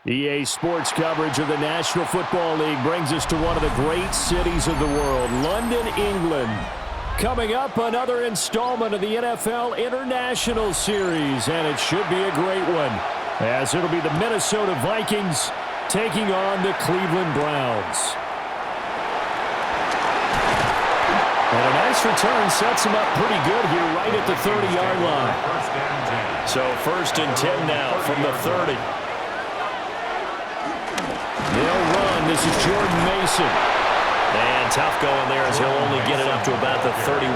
EA Sports coverage of the National Football League brings us to one of the great cities of the world, London, England. Coming up, another installment of the NFL International Series, and it should be a great one, as it'll be the Minnesota Vikings taking on the Cleveland Browns. And a nice return sets them up pretty good here right at the 30-yard line. So 1st and 10 now from the 30. They'll run. This is Jordan Mason. And tough going there as he'll only get it up to about the 31.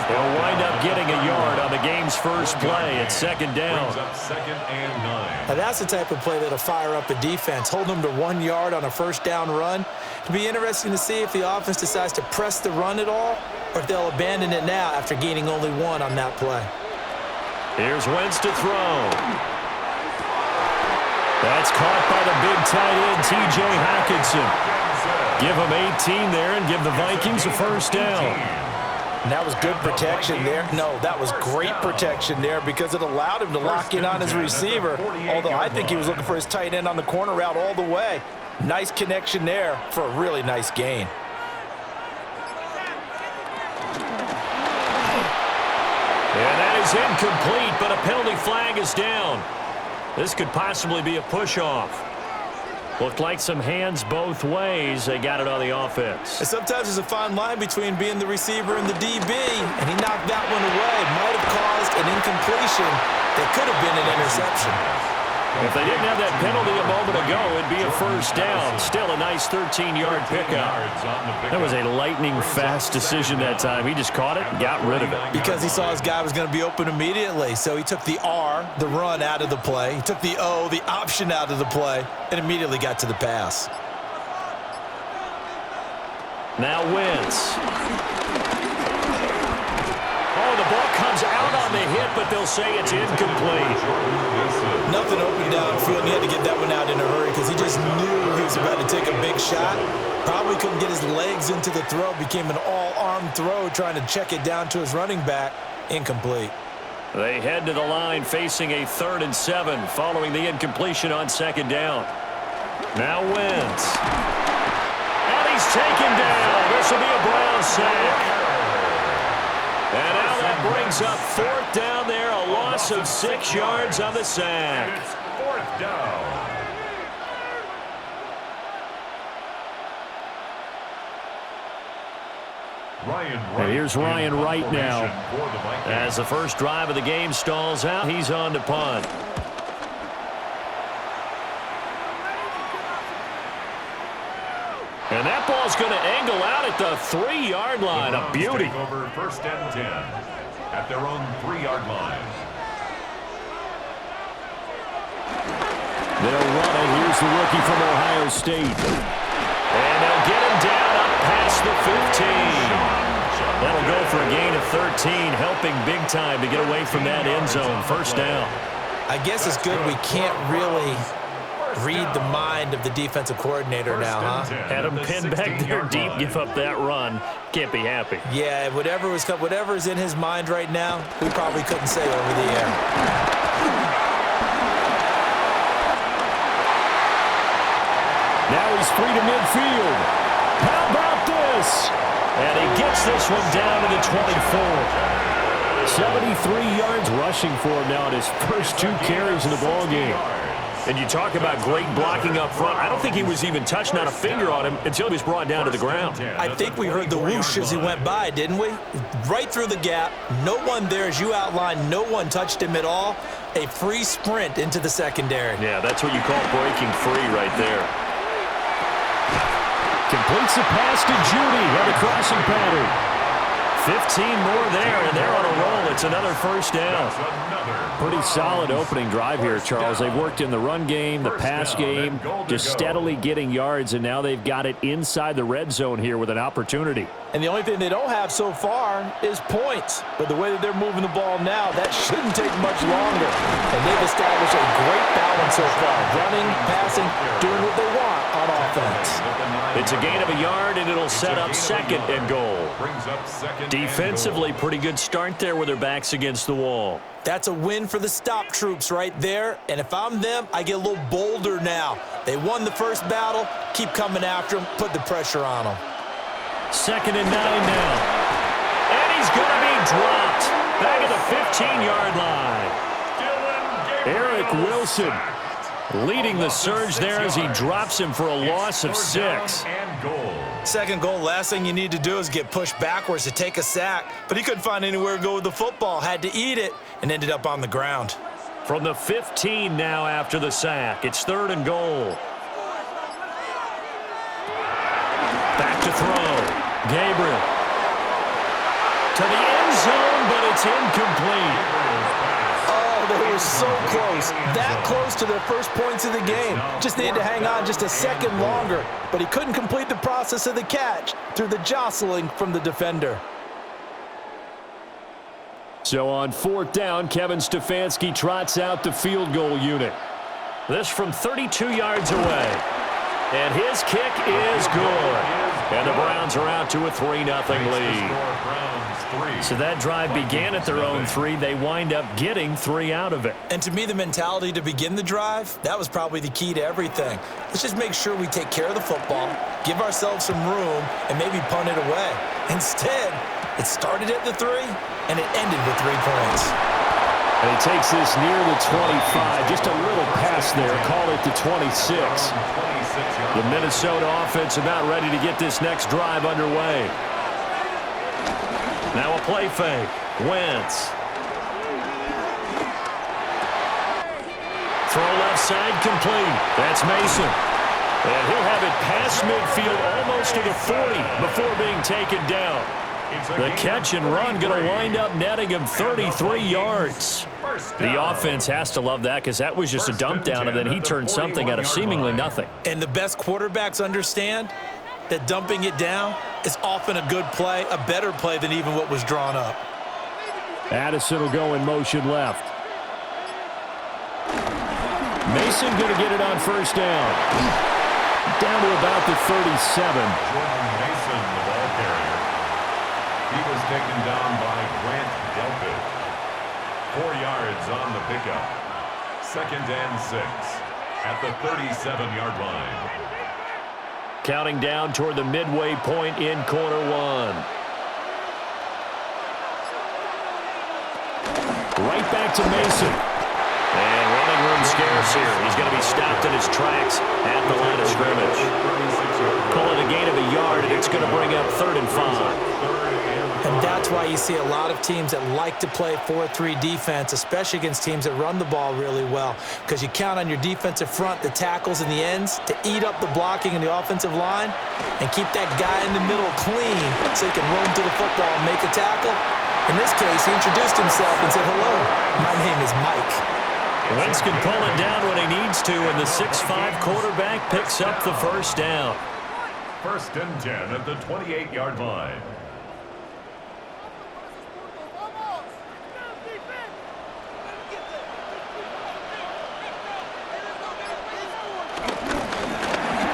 He'll wind up getting a yard on the game's first play at 2nd down. Now that's the type of play that'll fire up a defense. Hold them to 1 yard on a 1st down run. It'll be interesting to see if the offense decides to press the run at all or if they'll abandon it now after gaining only 1 on that play. Here's Wentz to throw. That's caught by the big tight end, T.J. Hockenson. Give him 18 there and give the Vikings a 1st down. And that was good protection there. No, that was great protection there because it allowed him to lock in on his receiver, although I think he was looking for his tight end on the corner route all the way. Nice connection there for a really nice gain. And that is incomplete, but a penalty flag is down. This could possibly be a push-off. Looked like some hands both ways. They got it on the offense. And sometimes there's a fine line between being the receiver and the DB, and he knocked that one away. Might have caused an incompletion that could have been an interception. If they didn't have that penalty a moment ago, it'd be a 1st down. Still a nice 13-yard pickup. That was a lightning-fast decision that time. He just caught it and got rid of it. Because he saw his guy was going to be open immediately. So he took the R, the run, out of the play. He took the O, the option, out of the play, and immediately got to the pass. Now Wentz. Oh, the ball comes out on the hit, but they'll say it's incomplete. Nothing open downfield. He had to get that one out in a hurry because he just knew he was about to take a big shot. Probably couldn't get his legs into the throw. Became an all-arm throw trying to check it down to his running back. Incomplete. They head to the line facing a 3rd and 7 following the incompletion on 2nd down. Now Wentz. And he's taken down. This will be a Brown sack. And now that brings up 4th down there, a loss of 6 yards on the sack. It's 4th down. And here's Ryan Wright now. As the first drive of the game stalls out, he's on to punt. And that ball's going to angle out at the 3-yard line. A beauty. Over 1st and 10 at their own 3-yard line. They'll run it. Here's the rookie from Ohio State. And they'll get him down up past the 15. That'll go for a gain of 13, helping big time to get away from that end zone. 1st down. I guess it's good we can't really read the mind of the defensive coordinator now, huh? Had him pinned back there deep, give up that run. Can't be happy. Yeah, whatever's in his mind right now, we probably couldn't say over the air. Now he's free to midfield. How about this? And he gets this one down to the 24. 73 yards rushing for him now in his first 2 carries in the ballgame. And you talk about great blocking up front. I don't think he was even touched, not a finger on him, until he was brought down to the ground. I think we heard the whoosh as he went by, didn't we? Right through the gap. No one there, as you outlined. No one touched him at all. A free sprint into the secondary. Yeah, that's what you call breaking free right there. Completes the pass to Judy on the crossing pattern. 15 more there, and they're on a roll. It's another 1st down. Pretty solid opening drive here, Charles. They've worked in the run game, the pass game, just steadily getting yards, and now they've got it inside the red zone here with an opportunity. And the only thing they don't have so far is points. But the way that they're moving the ball now, that shouldn't take much longer. And they've established a great balance so far. Running, passing, doing what they want on offense. It's a gain of a yard, and it'll set up second and goal. Defensively, pretty good start there with their backs against the wall. That's a win for the stop troops right there. And if I'm them, I get a little bolder now. They won the first battle. Keep coming after them. Put the pressure on them. 2nd and 9 now. And he's going to be dropped. Back at the 15-yard line. Eric Wilson leading the surge there as he drops him for a loss of 6. Second goal, last thing you need to do is get pushed backwards to take a sack. But he couldn't find anywhere to go with the football. Had to eat it and ended up on the ground. From the 15 now after the sack. It's 3rd and goal. Back to throw. Gabriel. To the end zone, but it's incomplete. They were so close, that close to their first points of the game. Just needed to hang on just a second longer, but he couldn't complete the process of the catch through the jostling from the defender. So on 4th down, Kevin Stefanski trots out the field goal unit. This from 32 yards away. And his kick is good. And the Browns are out to a 3-0 lead. So that drive began at their own 3. They wind up getting 3 out of it. And to me, the mentality to begin the drive, that was probably the key to everything. Let's just make sure we take care of the football, give ourselves some room, and maybe punt it away. Instead, it started at the 3, and it ended with 3 points. And he takes this near the 25. Just a little pass there. Call it the 26. The Minnesota offense about ready to get this next drive underway. Now a play fake. Wentz. Throw left side complete. That's Mason. And he'll have it past midfield almost to the 40 before being taken down. The catch and run going to wind up netting him 33 yards. The offense has to love that because that was just a dump down, and then he turned something out of seemingly nothing. And the best quarterbacks understand that dumping it down is often a good play, a better play than even what was drawn up. Addison will go in motion left. Mason going to get it on 1st down. Down to about the 37. Jordan Mason, the ball carrier. He was taken down by Grant Delpit. 4 yards on the pickup. 2nd and 6 at the 37-yard line. Counting down toward the midway point in quarter 1. Right back to Mason. And running room scarce here. He's going to be stopped in his tracks at the line of scrimmage. Pulling a gain of a yard, and it's going to bring up 3rd and 5. And that's why you see a lot of teams that like to play 4-3 defense, especially against teams that run the ball really well, because you count on your defensive front, the tackles and the ends, to eat up the blocking in the offensive line and keep that guy in the middle clean so he can roam to the football and make a tackle. In this case, he introduced himself and said, "Hello, my name is Mike." Wentz can pull it down when he needs to, and the 6'5" quarterback picks up the 1st down. 1st and 10 at the 28-yard line.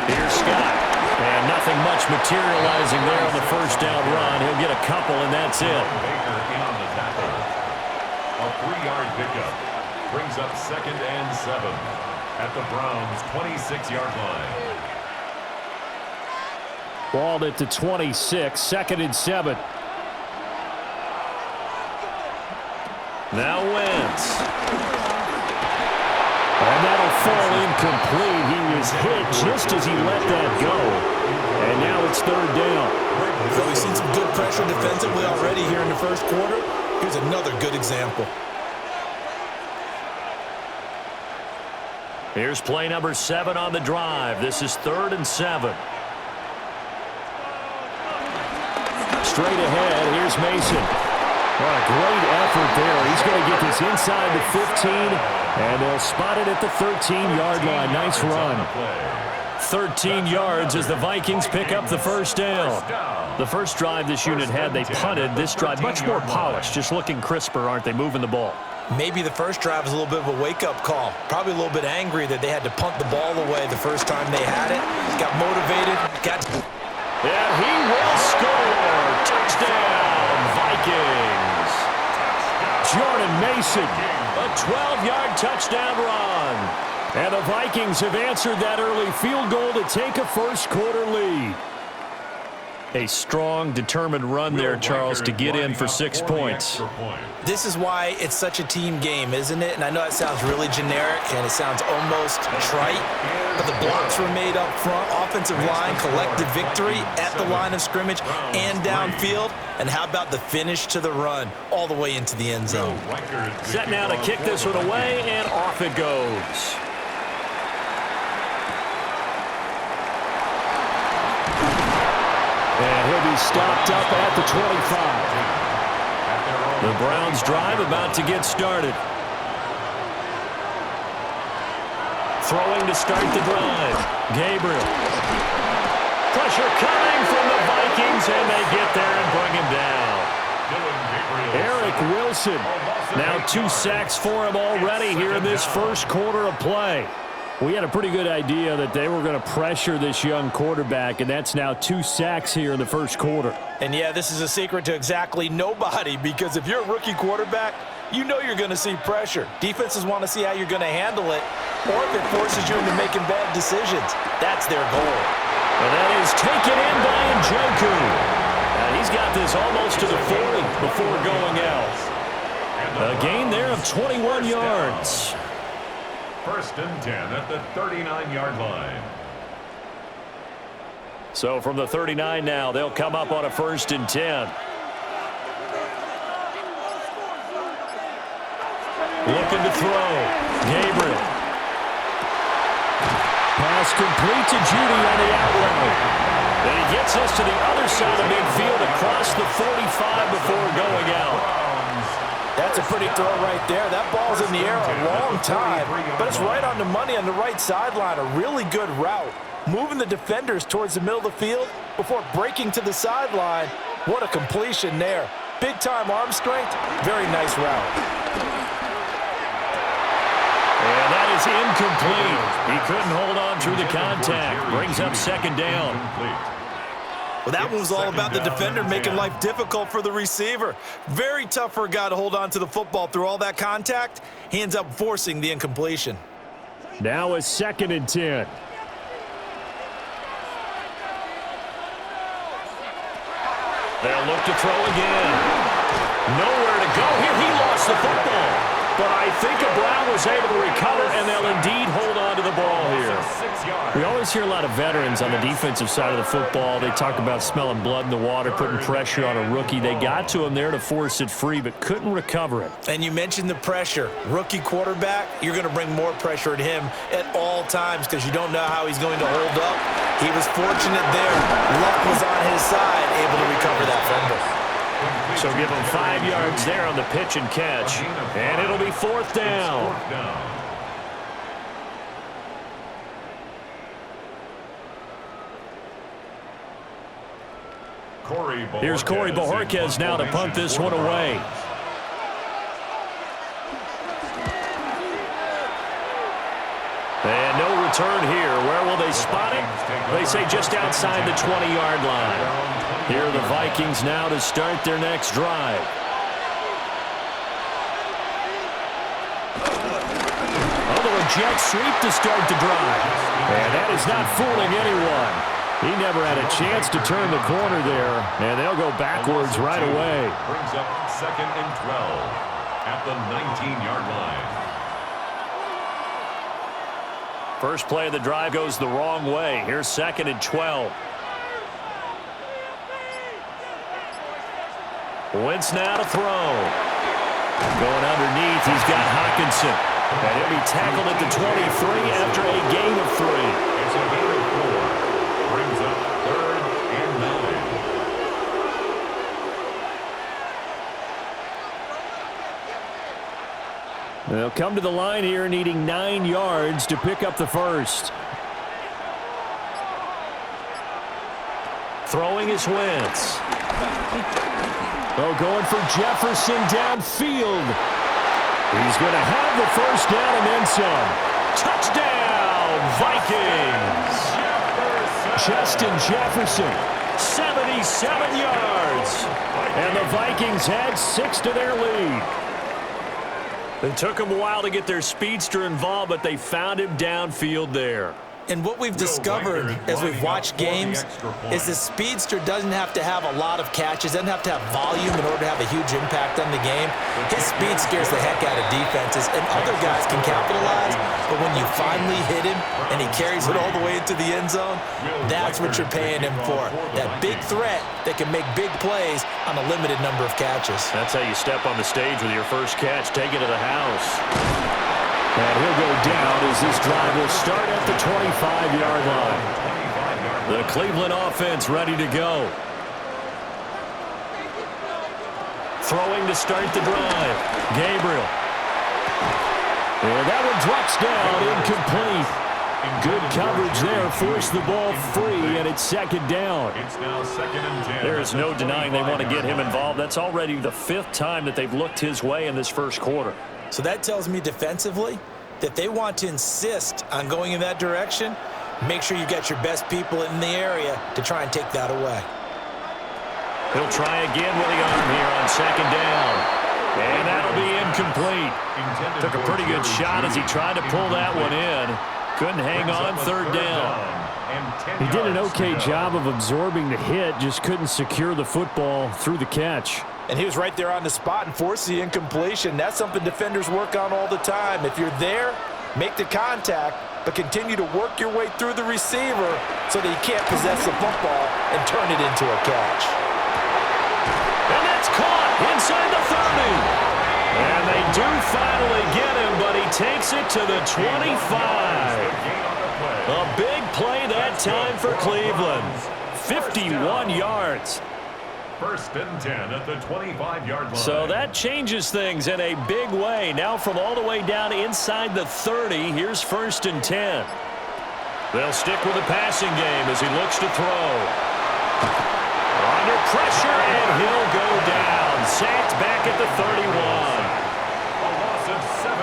Here's Scott. And nothing much materializing there on the 1st down run. He'll get a couple, and that's it. Baker in on the tackle. A 3-yard pickup brings up 2nd and 7 at the Browns' 26-yard line. Ball at the 26, 2nd and 7. Now Wentz. And that'll fall incomplete. He was hit just as he let that go. And now it's 3rd down. So we've seen some good pressure defensively already here in the 1st quarter. Here's another good example. Here's play number 7 on the drive. This is 3rd and 7. Straight ahead, here's Mason. What a great effort there. He's going to get this inside the 15, and they'll spot it at the 13-yard line. Nice run. 13 yards as the Vikings pick up the 1st down. The first drive this unit had, they punted. This drive, much more polished, just looking crisper, aren't they, moving the ball? Maybe the first drive was a little bit of a wake-up call. Probably a little bit angry that they had to punt the ball away the first time they had it. Got motivated. And he will score. Touchdown, Vikings. Jordan Mason, a 12-yard touchdown run. And the Vikings have answered that early field goal to take a first-quarter lead. A strong, determined run there, Charles, to get in for 6 points. This is why it's such a team game, isn't it? And I know it sounds really generic and it sounds almost trite, but the blocks were made up front. Offensive line collected victory at the line of scrimmage and downfield. And how about the finish to the run all the way into the end zone? Set now to kick this one away, and off it goes. And he'll be stopped up at the 25. The Browns drive about to get started. Throwing to start the drive. Gabriel. Pressure coming from the Vikings, and they get there and bring him down. Eric Wilson. Now 2 sacks for him already here in this first quarter of play. We had a pretty good idea that they were going to pressure this young quarterback, and that's now 2 sacks here in the first quarter. And, yeah, this is a secret to exactly nobody, because if you're a rookie quarterback, you know you're going to see pressure. Defenses want to see how you're going to handle it, or if it forces you into making bad decisions. That's their goal. And that is taken in by Njoku. And he's got this almost to the 40 before going out. A gain there of 21 yards. First and 10 at the 39-yard line. So from the 39 now, they'll come up on a first and 10. Looking to throw. Gabriel. Pass complete to Judy on the outlet. And he gets us to the other side of midfield across the 45 before going out. That's a pretty throw right there. That ball's in the air a long time, but it's right on the money on the right sideline. A really good route. Moving the defenders towards the middle of the field before breaking to the sideline. What a completion there. Big-time arm strength. Very nice route. And that is incomplete. He couldn't hold on through the contact. Brings up second down. Well, that one was all about the defender making life difficult for the receiver. Very tough for a guy to hold on to the football through all that contact. He ends up forcing the incompletion. Now a second and 10. They'll look to throw again. Nowhere to go here. He lost the football. But I think Brown was able to recover, and they'll indeed hold on to the ball here. We always hear a lot of veterans on the defensive side of the football. They talk about smelling blood in the water, putting pressure on a rookie. They got to him there to force it free, but couldn't recover it. And you mentioned the pressure. Rookie quarterback, you're going to bring more pressure at him at all times because you don't know how he's going to hold up. He was fortunate there. Luck was on his side, able to recover that fumble. So give him 5 yards there on the pitch and catch, and it'll be fourth down. Here's Corey Bojorquez now to punt this one away. And no return here. Where will they spot it? They say just outside the 20-yard line. Here are the Vikings now to start their next drive. A jet sweep to start the drive. And that is not fooling anyone. He never had a chance to turn the corner there, and they'll go backwards right away. Brings up second and 12 at the 19-yard line. First play of the drive goes the wrong way. Here's second and 12. Wentz now to throw. Going underneath, he's got Hockenson. And he'll be tackled at the 23 after a gain of 3. It's a gain of 4. Brings up third and 9. They'll come to the line here needing 9 yards to pick up the first. Throwing is Wentz. Oh, going for Jefferson downfield. He's going to have the first down and then some. Touchdown, Vikings! Justin Jefferson, 77 yards. And the Vikings had 6 to their lead. It took them a while to get their speedster involved, but they found him downfield there. And what we've discovered as we've watched games is the speedster doesn't have to have a lot of catches, doesn't have to have volume in order to have a huge impact on the game. His speed scares the heck out of defenses, and other guys can capitalize, but when you finally hit him and he carries it all the way into the end zone, that's what you're paying him for. That big threat that can make big plays on a limited number of catches. That's how you step on the stage with your first catch. Take it to the house. And he'll go down as this drive will start at the 25-yard line. The Cleveland offense ready to go. Throwing to start the drive. Gabriel. And that one drops down, incomplete. Good coverage there, forced the ball free, and it's second down. It's now 2nd and 10. There is no denying they want to get him involved. That's already the 5th time that they've looked his way in this first quarter. So that tells me defensively that they want to insist on going in that direction. Make sure you got your best people in the area to try and take that away. He'll try again with the arm here on second down. And that'll be incomplete. Took a pretty good shot as he tried to pull that one in. Couldn't hang on, third down. He did an okay job of absorbing the hit, just couldn't secure the football through the catch. And he was right there on the spot and forced the incompletion. That's something defenders work on all the time. If you're there, make the contact, but continue to work your way through the receiver so that he can't possess the football and turn it into a catch. And that's caught inside the 30. And they do finally get him, but he takes it to the 25. A big play that time for Cleveland. 51 yards. 1st and 10 at the 25-yard line. So that changes things in a big way. Now from all the way down inside the 30, here's 1st and 10. They'll stick with the passing game as he looks to throw. Under pressure, and he'll go down. Sacked back at the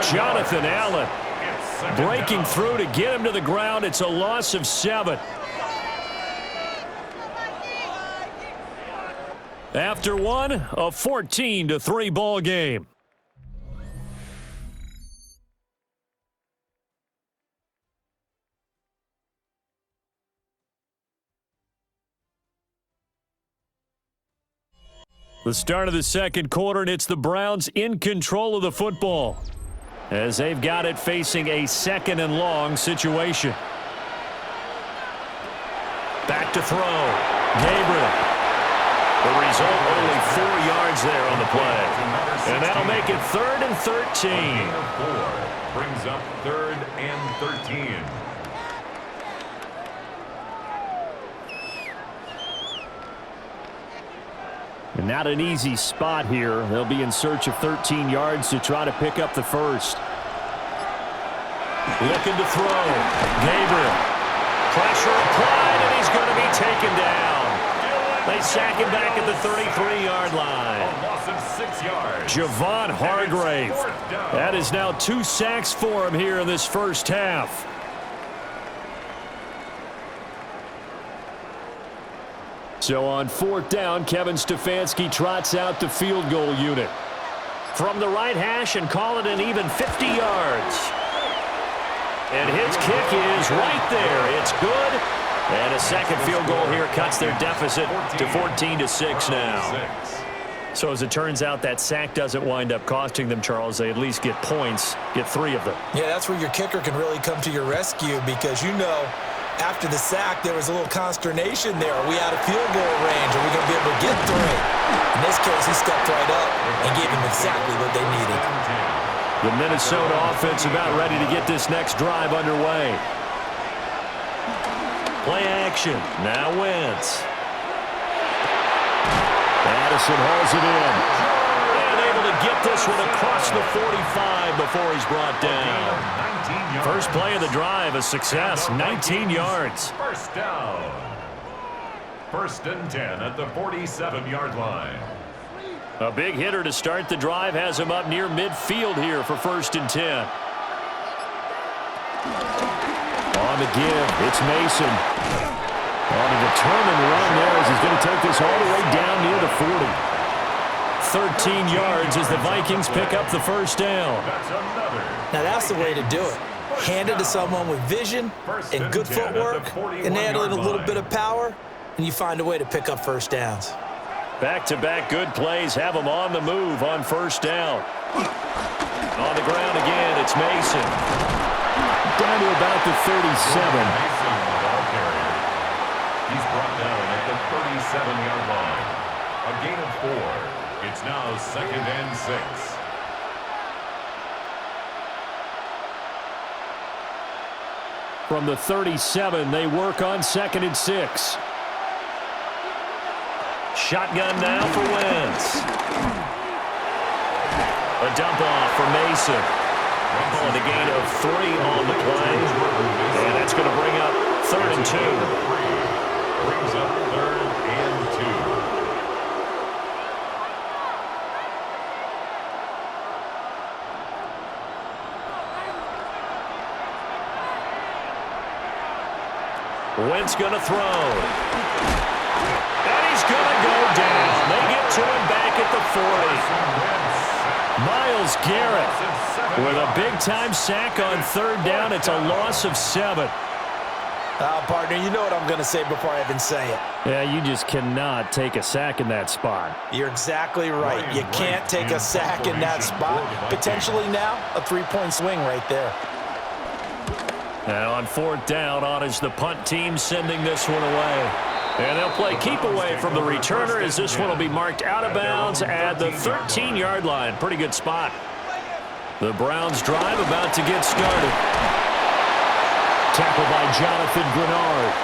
31. Jonathan Allen breaking through to get him to the ground. It's a loss of 7. After one, a 14-3 ball game. The start of the second quarter, and it's the Browns in control of the football as they've got it facing a 2nd and long situation. Back to throw. Gabriel. The result, only 4 yards there on the play. And that'll make it 3rd and 13. 4 brings up 3rd and 13. And not an easy spot here. They'll be in search of 13 yards to try to pick up the first. Looking to throw. Gabriel. Pressure applied, and he's going to be taken down. They sack him back at the 33-yard line. A loss of 6 yards. Javon Hargrave. That is now 2 sacks for him here in this first half. So on 4th down, Kevin Stefanski trots out the field goal unit. From the right hash and call it an even 50 yards. And his kick is right there. It's good. And a second field goal here cuts their deficit to 14-6 now. So as it turns out, that sack doesn't wind up costing them, Charles. They at least get points, get 3 of them. Yeah, that's where your kicker can really come to your rescue because, you know, after the sack, there was a little consternation there. Are we out of field goal range? Are we going to be able to get 3? In this case, he stepped right up and gave them exactly what they needed. The Minnesota offense about ready to get this next drive underway. Play action. Now Wentz. Addison hauls it in. And able to get this one across the 45 before he's brought down. First play of the drive, a success. 19 yards. First down. 1st and 10 at the 47-yard line. A big hitter to start the drive has him up near midfield here for 1st and 10. On the give, it's Mason. On a determined run there as he's going to take this all the way down near the 40. 13 yards as the Vikings pick up the 1st down. Now that's the way to do it. Hand it to someone with vision and good footwork and add in a little bit of power, and you find a way to pick up 1st downs. Back-to-back good plays have them on the move on 1st down. On the ground again, it's Mason. Down to about the 37. Mason, the ball carrier. He's brought down at the 37-yard line. A gain of 4. It's now 2nd and 6. From the 37, they work on 2nd and 6. Shotgun now for Wentz. A dump off for Mason. On the gain of 3 on the play. And that's going to bring up 3rd and 2. Brings up 3rd and 2. Wentz going to throw. And he's going to go down. They get to him back at the 40. Myles Garrett with a big-time sack on 3rd down. It's a loss of 7. Partner, you know what I'm going to say before I even say it. Yeah, you just cannot take a sack in that spot. You're exactly right. You can't take a sack in that spot. Potentially now, a 3-point swing right there. Now on 4th down, on is the punt team sending this one away. And they'll play keep away from the returner as this one will be marked out of bounds at the 13-yard line. Pretty good spot. The Browns drive about to get started. Tackled by Jonathan Grenard.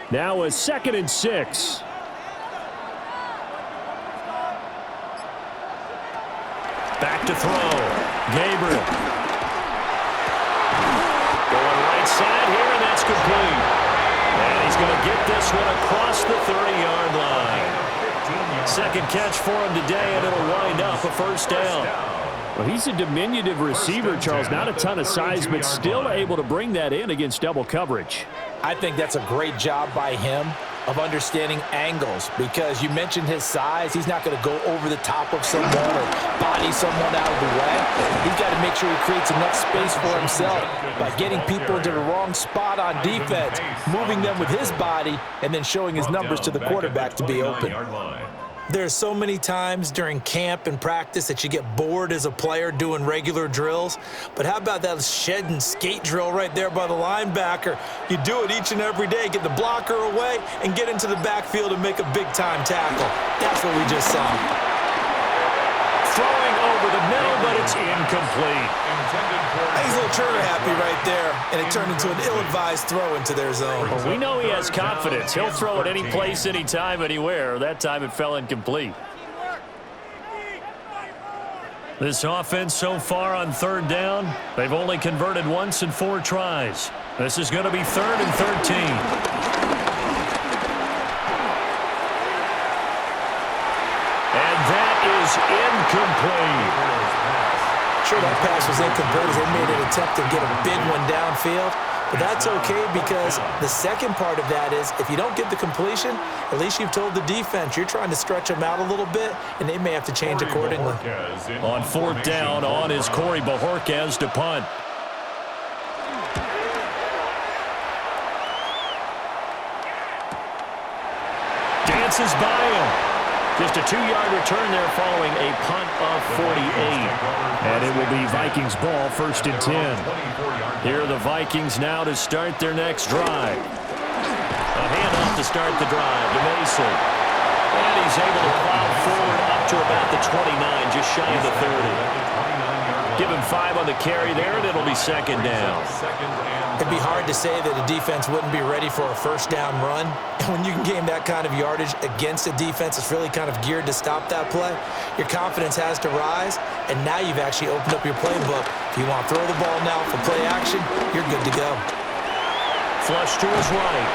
Now a 2nd and 6. Back to throw. Gabriel. Going right side here, and that's complete. And he's going to get this one across the 30-yard line. 2nd catch for him today, and it'll wind up a 1st down. Well, he's a diminutive receiver, Charles. Not a ton of size, but still able to bring that in against double coverage. I think that's a great job by him of understanding angles, because you mentioned his size. He's not going to go over the top of someone or body someone out of the way. He's got to make sure he creates enough space for himself by getting people into the wrong spot on defense, moving them with his body, and then showing his numbers to the quarterback to be open. There's so many times during camp and practice that you get bored as a player doing regular drills. But how about that shed and skate drill right there by the linebacker? You do it each and every day. Get the blocker away and get into the backfield and make a big-time tackle. That's what we just saw. Throwing over the middle, but it's incomplete. He's a little trigger happy right there, and it turned into an ill-advised throw into their zone. Well, we know he has confidence. He'll throw it any place, anytime, anywhere. That time it fell incomplete. This offense so far on 3rd down, they've only converted once in 4 tries. This is going to be 3rd and 13. And that is incomplete. Sure, that pass was incomplete as they made an attempt to get a big one downfield. But that's okay, because the second part of that is if you don't get the completion, at least you've told the defense you're trying to stretch them out a little bit, and they may have to change accordingly. On 4th down, on is Corey Bojorquez to punt. Dances by him. Just a 2-yard return there following a punt of 48. And it will be Vikings ball, 1st and 10. Here are the Vikings now to start their next drive. A handoff to start the drive to Mason. And he's able to plow forward up to about the 29, just shy of the 30. Give him 5 on the carry there, and it'll be second down. It'd be hard to say that a defense wouldn't be ready for a first down run. And when you can gain that kind of yardage against a defense that's really kind of geared to stop that play, your confidence has to rise, and now you've actually opened up your playbook. If you want to throw the ball now for play action, you're good to go. Flush to his right.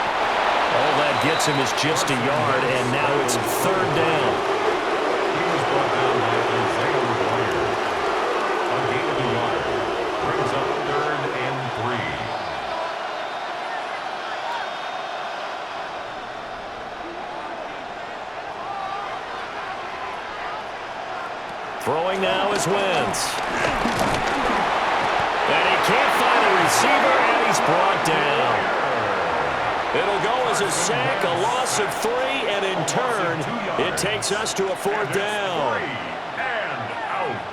All that gets him is just a yard, and now it's third down. He was brought down by Isaiah McGuire. A gain of a yard brings up 3rd and 3. Throwing now is Wentz. And he can't find a receiver, and he's brought down. It'll go as a sack, a loss of 3, and in turn, it takes us to a 4th down. And out.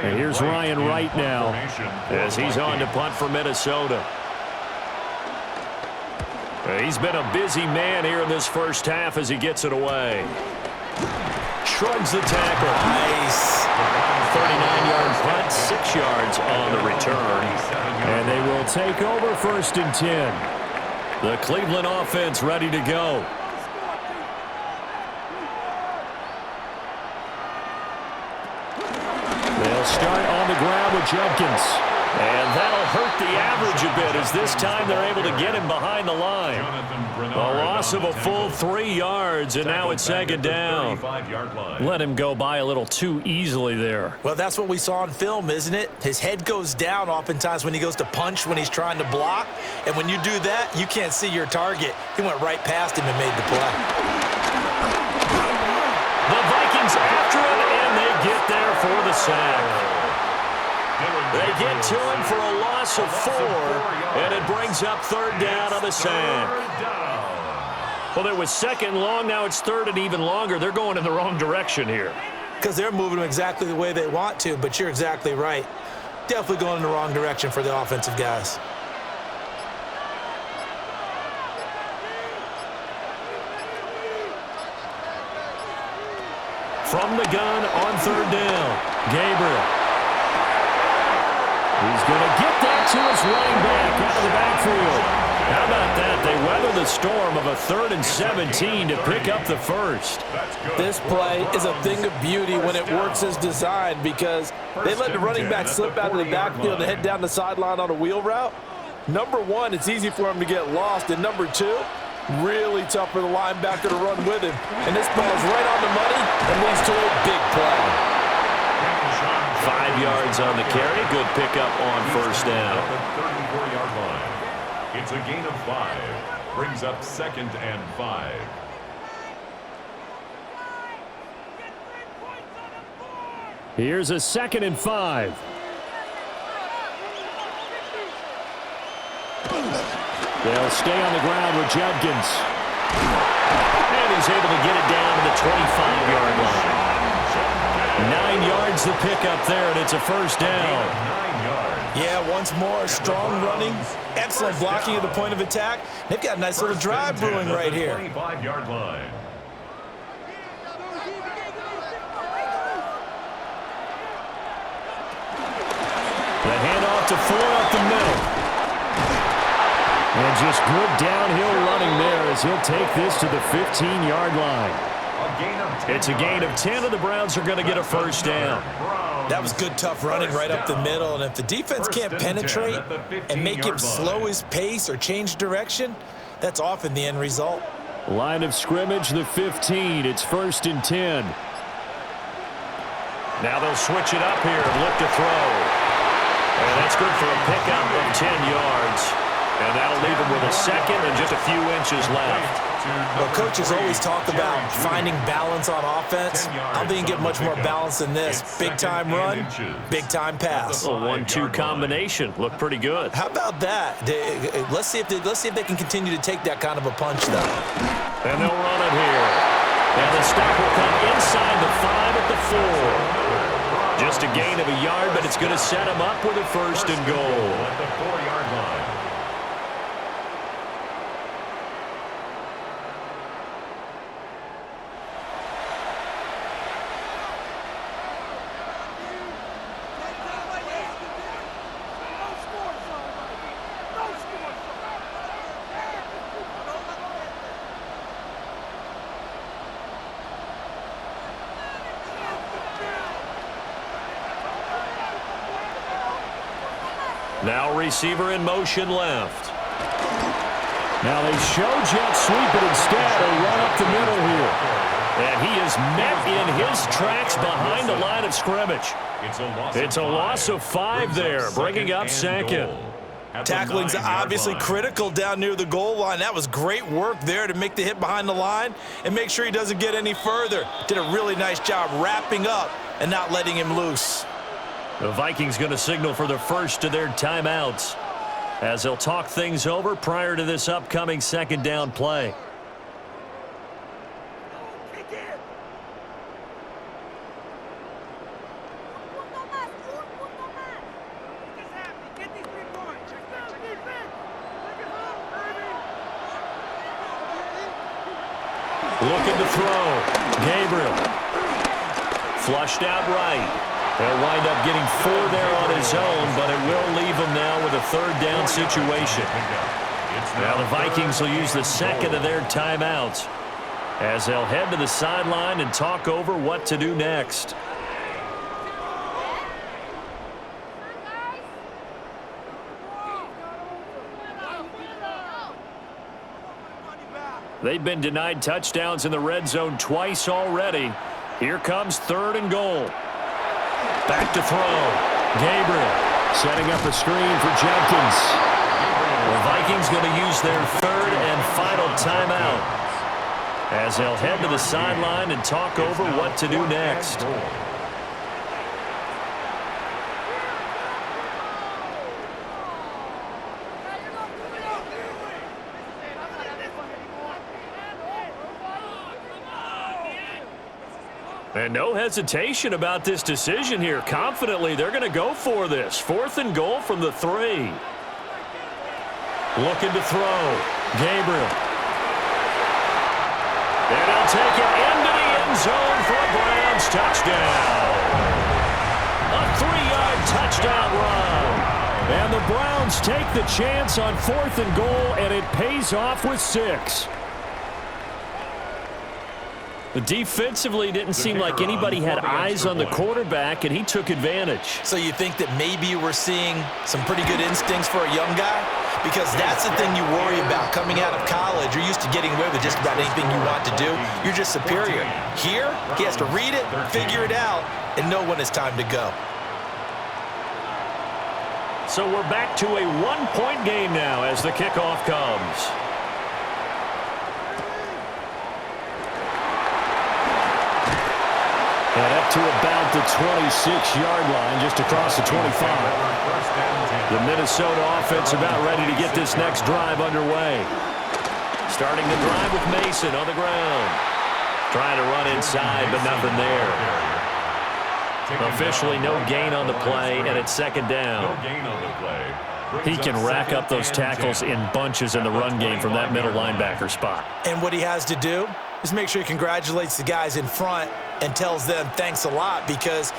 And here's Ryan Wright now as he's on to punt for Minnesota. He's been a busy man here in this first half as he gets it away. Shrugs the tackle. Nice. 39-yard punt, 6 yards on the return. And they will take over 1st and 10. The Cleveland offense ready to go. They'll start on the ground with Jefferson. And that'll hurt the average a bit as this time they're able to get him behind the line. A loss of a full 3 yards, and now it's 2nd down. Let him go by a little too easily there. Well, that's what we saw on film, isn't it? His head goes down oftentimes when he goes to punch, when he's trying to block. And when you do that, you can't see your target. He went right past him and made the play. The Vikings after him, and they get there for the sack. They get to him for a loss of 4, and it brings up 3rd down on the sack. Well, there was 2nd long, now it's 3rd and even longer. They're going in the wrong direction here. Because they're moving them exactly the way they want to, but you're exactly right. Definitely going in the wrong direction for the offensive guys. From the gun on 3rd down, Gabriel. He's going to get that to his running back out of the backfield. How about that? They weather the storm of a 3rd and 17 to pick up the first. This play is a thing of beauty when it works as designed because they let the running back slip out of the backfield and head down the sideline on a wheel route. Number 1, it's easy for him to get lost. And number 2, really tough for the linebacker to run with him. And this ball is right on the money and leads to a big play. 5 yards on the carry. Good pickup on 1st down. At the 34-yard line. It's a gain of 5. Brings up 2nd and 5. Here's a 2nd and 5. They'll stay on the ground with Judkins. And he's able to get it down to the 25-yard line. 9 yards the pickup there, and it's a 1st down. 9 yards. Yeah, once more, strong running, excellent blocking at the point of attack. They've got a nice little drive brewing right here. 25-yard line. The handoff to Ford up the middle. And just good downhill running there as he'll take this to the 15-yard line. It's a gain of 10, and the Browns are going to get a 1st down. That was good, tough running right up the middle. And if the defense can't penetrate and make him slow his pace or change direction, that's often the end result. Line of scrimmage, the 15. It's 1st and 10. Now they'll switch it up here and look to throw. And that's good for a pickup of 10 yards. And that'll leave him with a 2nd and just a few inches left. Well, coaches always talk about finding balance on offense. I'm being get much more balance than this. Big-time run, big-time pass. A 1-2 combination. Looked pretty good. How about that? Let's see if they can continue to take that kind of a punch, though. And they'll run it here. And the stop will come inside the 5 at the 4. Just a gain of a yard, but it's going to set him up with a 1st and goal. At the 4-yard line. Now receiver in motion left. Now they show jet sweep, but instead a run up the middle here. And he is met in his tracks behind the line of scrimmage. It's a loss of 5 there, bringing up second. Tackling's obviously critical down near the goal line. That was great work there to make the hit behind the line and make sure he doesn't get any further. Did a really nice job wrapping up and not letting him loose. The Vikings going to signal for the first of their timeouts as they'll talk things over prior to this upcoming second down play. Looking to throw. Gabriel. Flushed out right. They'll wind up getting 4 there on his own, but it will leave him now with a third down situation. Now the Vikings will use the second of their timeouts as they'll head to the sideline and talk over what to do next. They've been denied touchdowns in the red zone twice already. Here comes 3rd and goal. Back to throw. Gabriel setting up a screen for Jenkins. The Vikings going to use their 3rd and final timeout as they'll head to the sideline and talk over what to do next. And no hesitation about this decision here. Confidently, they're going to go for this. 4th and goal from the 3. Looking to throw. Gabriel. And he'll take it into the end zone for a Browns touchdown. A 3-yard touchdown run. And the Browns take the chance on 4th and goal, and it pays off with 6. Defensively, didn't seem like anybody had eyes on the quarterback, and he took advantage. So you think that maybe we're seeing some pretty good instincts for a young guy? Because that's the thing you worry about coming out of college. You're used to getting away with just about anything you want to do. You're just superior. Here, he has to read it, figure it out, and know when it's time to go. So we're back to a 1-point game now as the kickoff comes. And up to about the 26-yard line, just across the 25. The Minnesota offense about ready to get this next drive underway. Starting the drive with Mason on the ground. Trying to run inside, but nothing there. Officially no gain on the play, and it's 2nd down. He can rack up those tackles in bunches in the run game from that middle linebacker spot. And what he has to do is make sure he congratulates the guys in front and tells them thanks a lot, because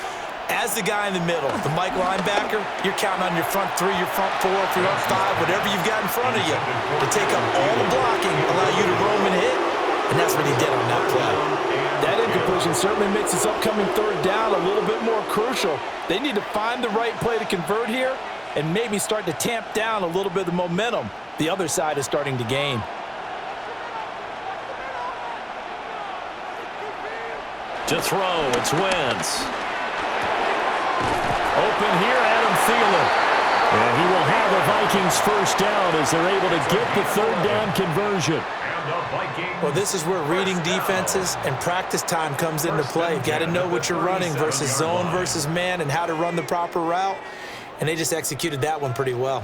as the guy in the middle, the Mike linebacker, you're counting on your front 3, your front 4, if you're up 5, whatever you've got in front of you to take up all the blocking, allow you to roam and hit, and that's what he did on that play. That incompletion certainly makes this upcoming 3rd down a little bit more crucial. They need to find the right play to convert here and maybe start to tamp down a little bit of the momentum the other side is starting to gain. To throw, it's Wentz. Open here, Adam Thielen. And he will have the Vikings first down as they're able to get the 3rd down conversion. Well, this is where reading defenses and practice time comes into play. You've got to know what you're running versus zone versus man and how to run the proper route. And they just executed that one pretty well.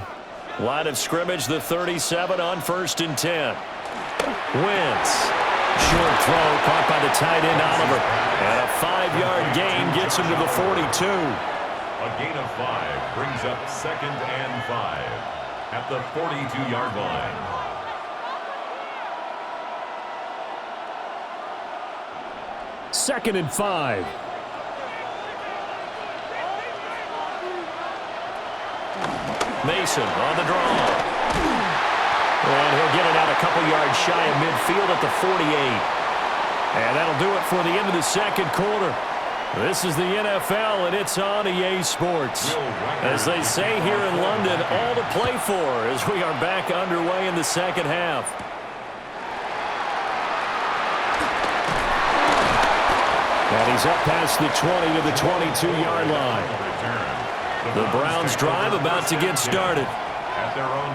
Line of scrimmage, the 37 on 1st and 10. Wentz. Short throw caught by the tight end Oliver. And a 5-yard gain gets him to the 42. A gain of 5 brings up 2nd and 5 at the 42-yard line. Second and 5. Mason on the draw. And he'll get it out a couple yards shy of midfield at the 48. And that'll do it for the end of the 2nd quarter. This is the NFL, and it's on EA Sports. As they say here in London, all to play for as we are back underway in the second half. And he's up past the 20 to the 22-yard line. The Browns drive about to get started.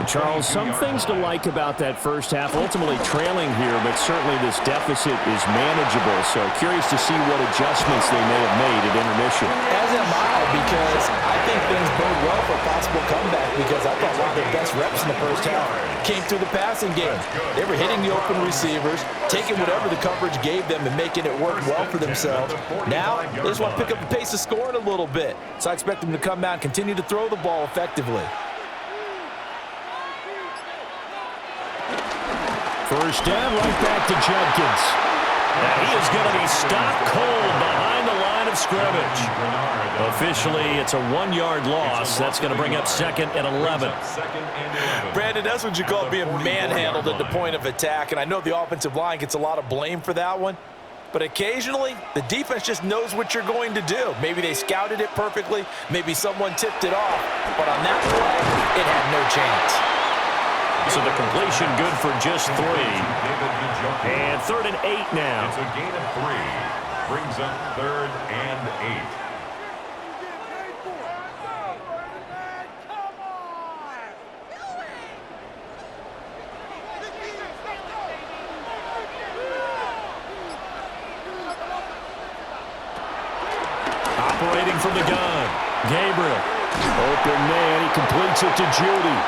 Charles, some things to like about that first half. Ultimately trailing here, but certainly this deficit is manageable. So curious to see what adjustments they may have made at intermission. As am I, because I think things bode well for a possible comeback, because I thought one of their best reps in the first half came through the passing game. They were hitting the open receivers, taking whatever the coverage gave them and making it work well for themselves. Now, they just want to pick up the pace of scoring a little bit. So I expect them to come out and continue to throw the ball effectively. First down, right back to Jenkins. And he is going to be stopped cold behind the line of scrimmage. Officially, it's a 1-yard loss. That's going to bring up 2nd and 11. Brandon, that's what you call being manhandled at the point of attack. And I know the offensive line gets a lot of blame for that one. But occasionally, the defense just knows what you're going to do. Maybe they scouted it perfectly. Maybe someone tipped it off. But on that play, it had no chance. So the completion good for just 3. And 3rd and 8 now. It's a gain of 3. Brings up 3rd and 8. Operating from the gun. Gabriel. Open man. He completes it to Judy.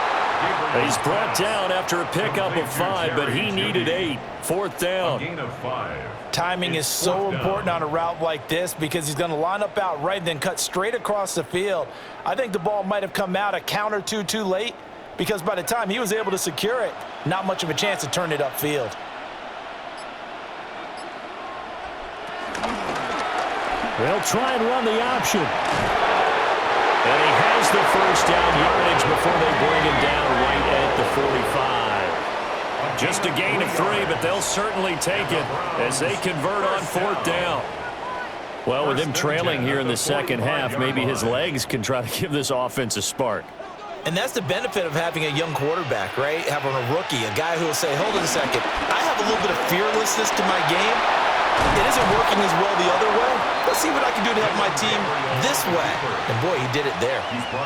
He's brought down after a pickup of 5, but he needed 8. 4th down. Gain of 5. Timing is so important on a route like this, because he's going to line up out right and then cut straight across the field. I think the ball might have come out a count or two too late, because by the time he was able to secure it, not much of a chance to turn it upfield. They'll try and run the option. And he has the first down yardage before they bring him down right at the 45. Just a gain of 3, but they'll certainly take it as they convert on 4th down. Well, with him trailing here in the second half, maybe his legs can try to give this offense a spark. And that's the benefit of having a young quarterback, right? Having a rookie, a guy who will say, hold on a second, I have a little bit of fearlessness to my game. It isn't working as well the other way. Let's see what I can do to help my team this way. And, boy, he did it there.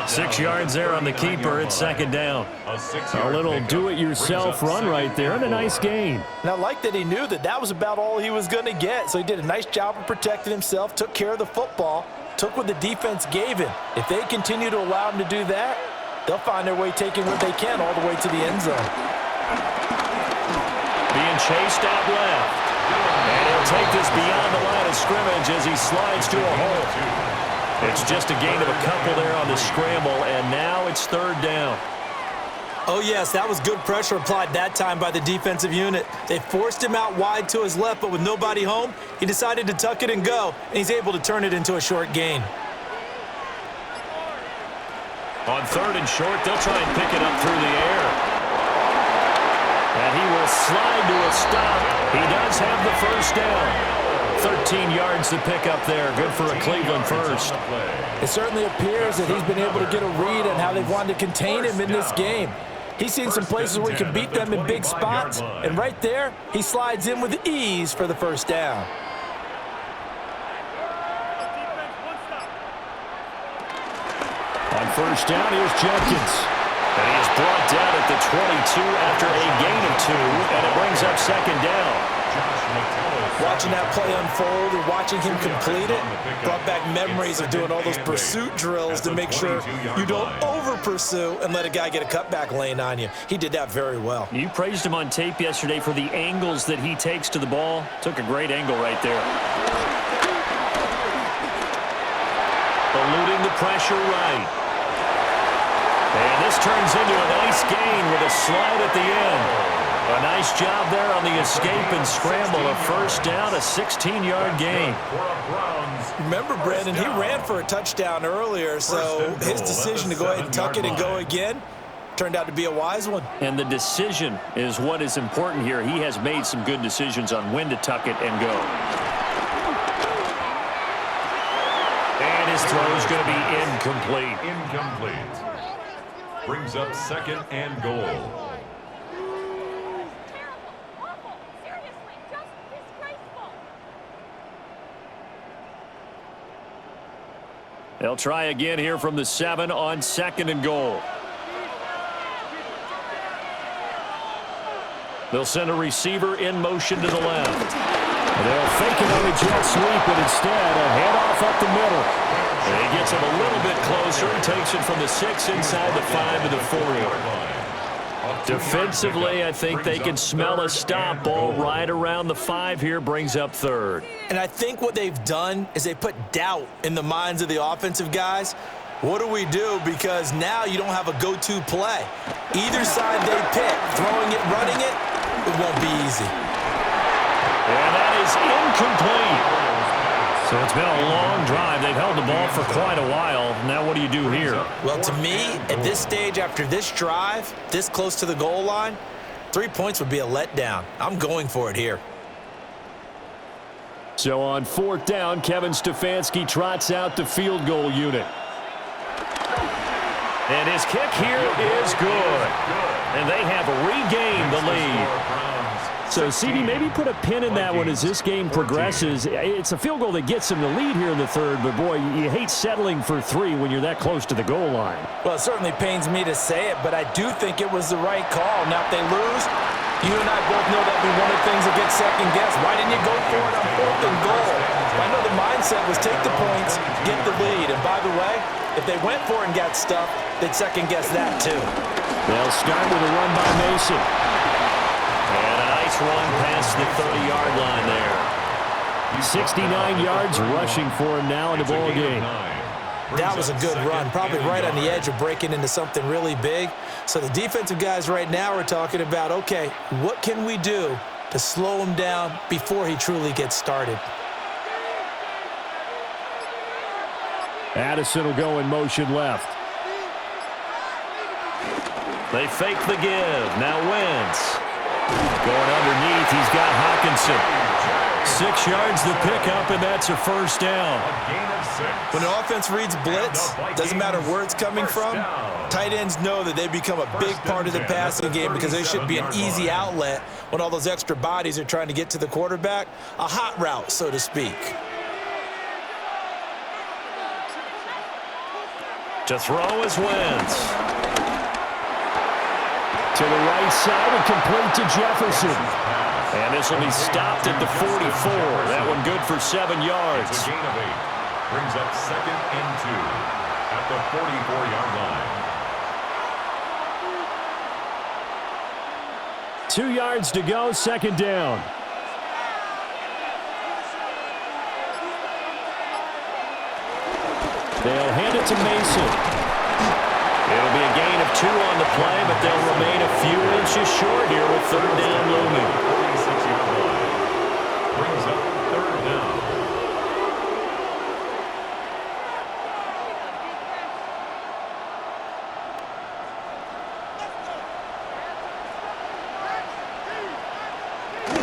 6 yards there on the keeper. It's 2nd down. A little do-it-yourself run right there and a nice gain. And I like that he knew that that was about all he was going to get. So he did a nice job of protecting himself, took care of the football, took what the defense gave him. If they continue to allow him to do that, they'll find their way taking what they can all the way to the end zone. Being chased out left. And he'll take this beyond the line of scrimmage as he slides to a hole. It's just a gain of a couple there on the scramble, and now it's 3rd down. Oh, yes, that was good pressure applied that time by the defensive unit. They forced him out wide to his left, but with nobody home, he decided to tuck it and go, and he's able to turn it into a short gain. On 3rd and short, they'll try and pick it up through the air. And he will slide to a stop. He does have the first down. 13 yards to pick up there. Good for a Cleveland first. It certainly appears that he's been able to get a read on how they've wanted to contain him in this game. He's seen some places where he can beat them in big spots. And right there, he slides in with ease for the first down. On first down, here's Jenkins. And he is brought down at the 22 after a gain of 2, and it brings up 2nd down. Watching that play unfold and watching him complete it brought back memories of doing all those pursuit drills to make sure you don't over-pursue and let a guy get a cutback lane on you. He did that very well. You praised him on tape yesterday for the angles that he takes to the ball. Took a great angle right there. Eluding the pressure right. And this turns into a nice gain with a slide at the end. A nice job there on the escape and scramble. A first down, a 16-yard gain. Remember, Brandon, he ran for a touchdown earlier, so his decision to go ahead and tuck it and go again turned out to be a wise one. And the decision is what is important here. He has made some good decisions on when to tuck it and go. This throw is going to be incomplete. Incomplete. Brings up 2nd and goal. They'll try again here from the 7 on 2nd and goal. They'll send a receiver in motion to the left. They'll fake it on a jet sweep, but instead a handoff up the middle. And he gets him a little bit closer and takes it from the 6 inside the 5 to the 4. Defensively, I think they can smell a stop. Ball right around the 5 here, brings up 3rd. And I think what they've done is they put doubt in the minds of the offensive guys. What do we do? Because now you don't have a go-to play. Either side they pick, throwing it, running it, it won't be easy. And that is incomplete. So it's been a long drive. They've held the ball for quite a while. Now what do you do here? Well, to me, at this stage, after this drive, this close to the goal line, 3 points would be a letdown. I'm going for it here. So on 4th down, Kevin Stefanski trots out the field goal unit. And his kick here is good. And they have regained the lead. So, CD, maybe put a pin in that one as this game progresses. It's a field goal that gets them the lead here in the 3rd, but, boy, you hate settling for 3 when you're that close to the goal line. Well, it certainly pains me to say it, but I do think it was the right call. Now, if they lose, you and I both know that'd be one of the things that gets second-guessed. Why didn't you go for it on 4th and goal? I know the mindset was take the points, get the lead. And, by the way, if they went for it and got stuffed, they'd second-guess that, too. They'll start with a run by Mason. And a nice run past the 30-yard line there. 69 yards rushing for him now in the ball game. That was a good run, probably right on the edge of breaking into something really big. So the defensive guys right now are talking about, okay, what can we do to slow him down before he truly gets started? Addison will go in motion left. They fake the give. Now Wentz. Going underneath, he's got Hawkinson. 6 yards the pickup, and that's a first down. When the offense reads blitz, doesn't matter where it's coming from, tight ends know that they become a big part of the passing game because they should be an easy outlet when all those extra bodies are trying to get to the quarterback. A hot route, so to speak. To throw is Wentz. To the right side and complete to Jefferson. And this will be stopped at the 44. That one good for 7 yards. It's a gain of 8. Brings up 2nd and 2 at the 44-yard line. 2 yards to go, 2nd down. They'll hand it to Mason. It'll be a gain of 2 on the play, but they'll remain a few inches short here with 3rd down looming. 46-yard line. Brings up 3rd down.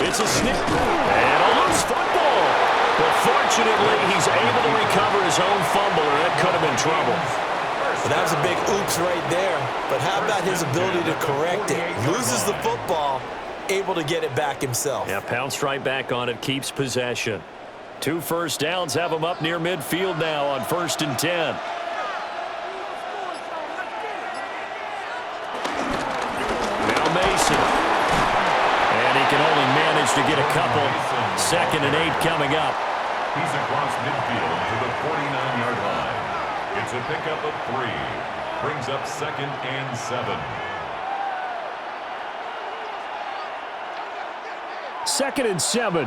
It's a snip and a loose football. But fortunately, he's able to recover his own fumble, or that could have been trouble. Well, that was a big oops right there. But how about his ability to correct it? Loses the football, able to get it back himself. Yeah, pounced right back on it, keeps possession. 2 first downs have him up near midfield now on 1st and 10. Now Mason. And he can only manage to get a couple. 2nd and 8 coming up. He's across midfield to the 49-yard line. It's a pickup of 3. Brings up 2nd and 7. 2nd and 7.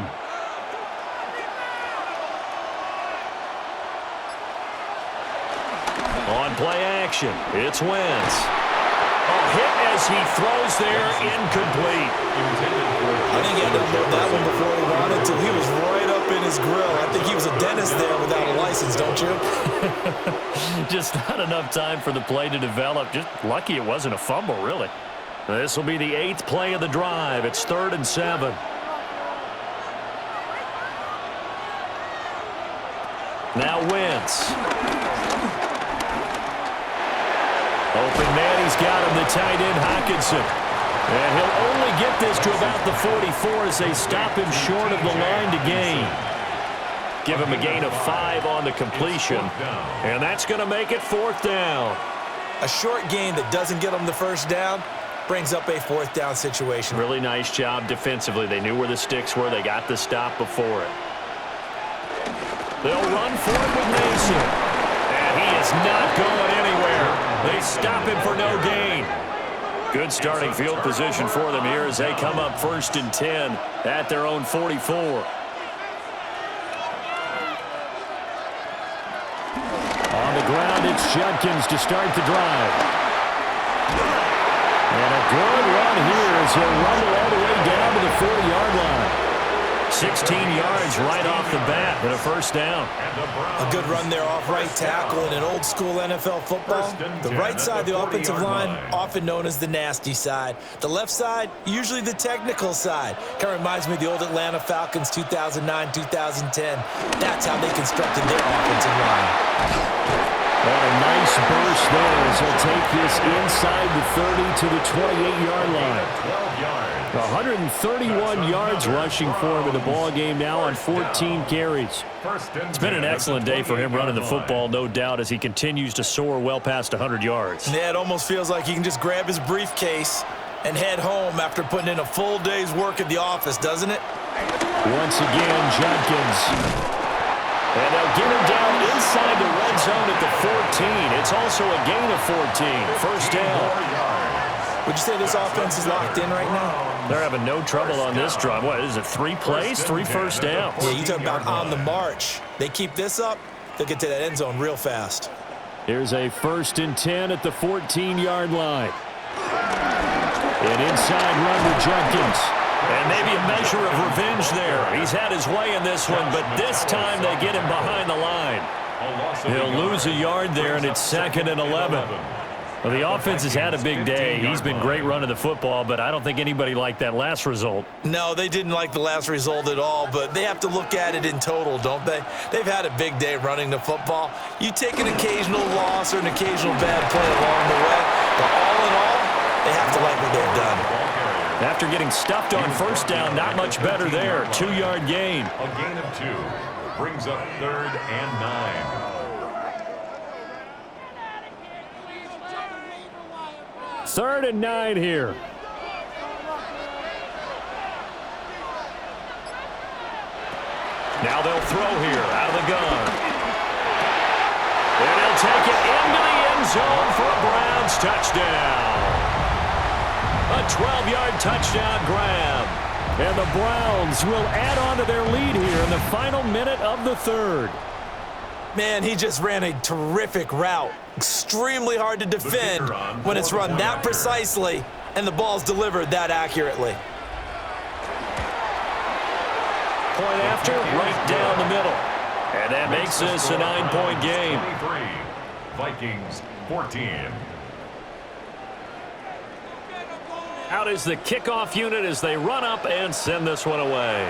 On play action, it's Wentz. A hit as he throws there, incomplete. I think he had to unload that one before he wanted to. He was right up in his grill. I think he was a dentist there without a license, don't you? Just not enough time for the play to develop. Just lucky it wasn't a fumble, really. This will be the 8th play of the drive. It's 3rd and 7. Now Wentz. Open man, he's got him, the tight end, Hockenson. And he'll only get this to about the 44 as they stop him short of the line to gain. Give him a gain of 5 on the completion. And that's going to make it 4th down. A short gain that doesn't get them the first down brings up a 4th down situation. Really nice job defensively. They knew where the sticks were. They got the stop before it. They'll run for it with Mason. And he is not going anywhere. They stop him for no gain. Good starting field position for them here as they come up 1st and 10 at their own 44. On the ground, it's Judkins to start the drive. And a good run here as he'll rumble all the way down to the 40-yard line. 16 yards right off the bat and a 1st down. A good run there off right tackle in an old-school NFL football. The right side of the offensive line, often known as the nasty side. The left side, usually the technical side. Kind of reminds me of the old Atlanta Falcons 2009-2010. That's how they constructed their offensive line. And a nice burst there as he'll take this inside the 30 to the 28-yard line. 131 yards rushing for him in the ball game now on 14 carries. It's been an excellent day for him running the football, no doubt, as he continues to soar well past 100 yards. Yeah, it almost feels like he can just grab his briefcase and head home after putting in a full day's work at the office, doesn't it? Once again, Judkins. And they'll get him down inside the red zone at the 14. It's also a gain of 14. 1st down. Would you say this offense is locked in right now? They're having no trouble on this drive. What is it, 3 plays, 3 first downs? Yeah, you talk about on the march. They keep this up, they'll get to that end zone real fast. Here's a 1st and 10 at the 14-yard line. An inside run to Judkins. And maybe a measure of revenge there. He's had his way in this one, but this time they get him behind the line. He'll lose a yard there, and it's 2nd and 11. Well, the offense has had a big day. He's been great running the football, but I don't think anybody liked that last result. No, they didn't like the last result at all, but they have to look at it in total, don't they? They've had a big day running the football. You take an occasional loss or an occasional bad play along the way, but all in all, they have to like what they've done. After getting stuffed on 1st down, not much better there. 2-yard gain. A gain of 2 brings up 3rd and 9. 3rd and 9 here. Now they'll throw here out of the gun. And he'll take it into the end zone for a Browns touchdown. A 12-yard touchdown grab. And the Browns will add on to their lead here in the final minute of the 3rd. Man, he just ran a terrific route. Extremely hard to defend when it's run that precisely and the ball's delivered that accurately. Point after, right down the middle. And that makes this a 9-point game. 23, Vikings 14. Out is the kickoff unit as they run up and send this one away.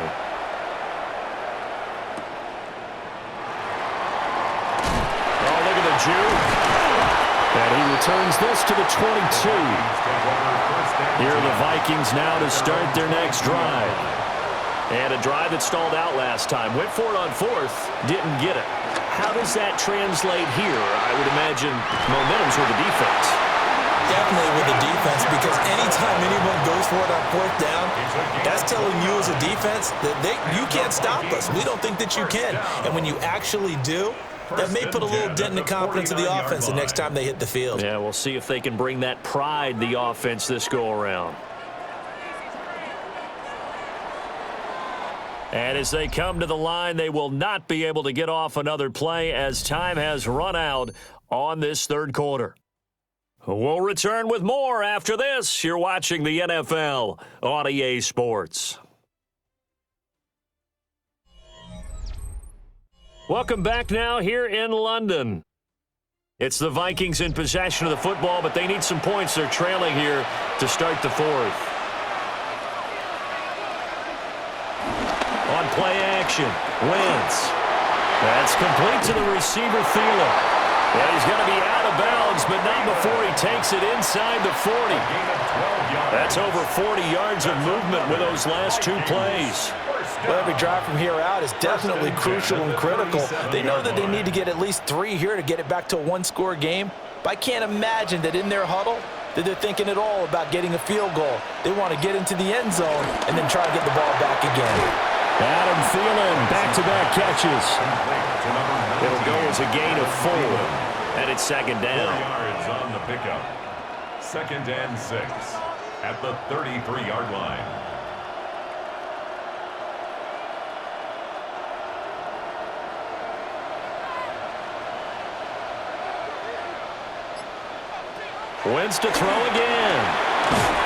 Oh, look at the juke. And he returns this to the 22. Here are the Vikings now to start their next drive. And a drive that stalled out last time. Went for it on 4th, didn't get it. How does that translate here? I would imagine momentum's with the defense. Definitely with the defense, because anytime anyone goes for it on 4th down, that's telling you as a defense that you can't stop us. We don't think that you can. And when you actually do, that may put a little dent in the confidence of the offense the next time they hit the field. Yeah, we'll see if they can bring that pride the offense this go-around. And as they come to the line, they will not be able to get off another play as time has run out on this 3rd quarter. We'll return with more after this. You're watching the NFL on EA Sports. Welcome back now here in London. It's the Vikings in possession of the football, but they need some points. They're trailing here to start the 4th. On play action, Wentz. That's complete to the receiver, Thielen. Well, he's going to be out of bounds, but not before he takes it inside the 40. That's over 40 yards of movement with those last two plays. Well, every drive from here out is definitely crucial and critical. They know that they need to get at least 3 here to get it back to a one-score game. But I can't imagine that in their huddle that they're thinking at all about getting a field goal. They want to get into the end zone and then try to get the ball back again. Adam Thielen, back-to-back catches. It'll go as a gain of 4, and it's second down. 4 yards on the pickup. 2nd and 6 at the 33-yard line. Wentz to throw again.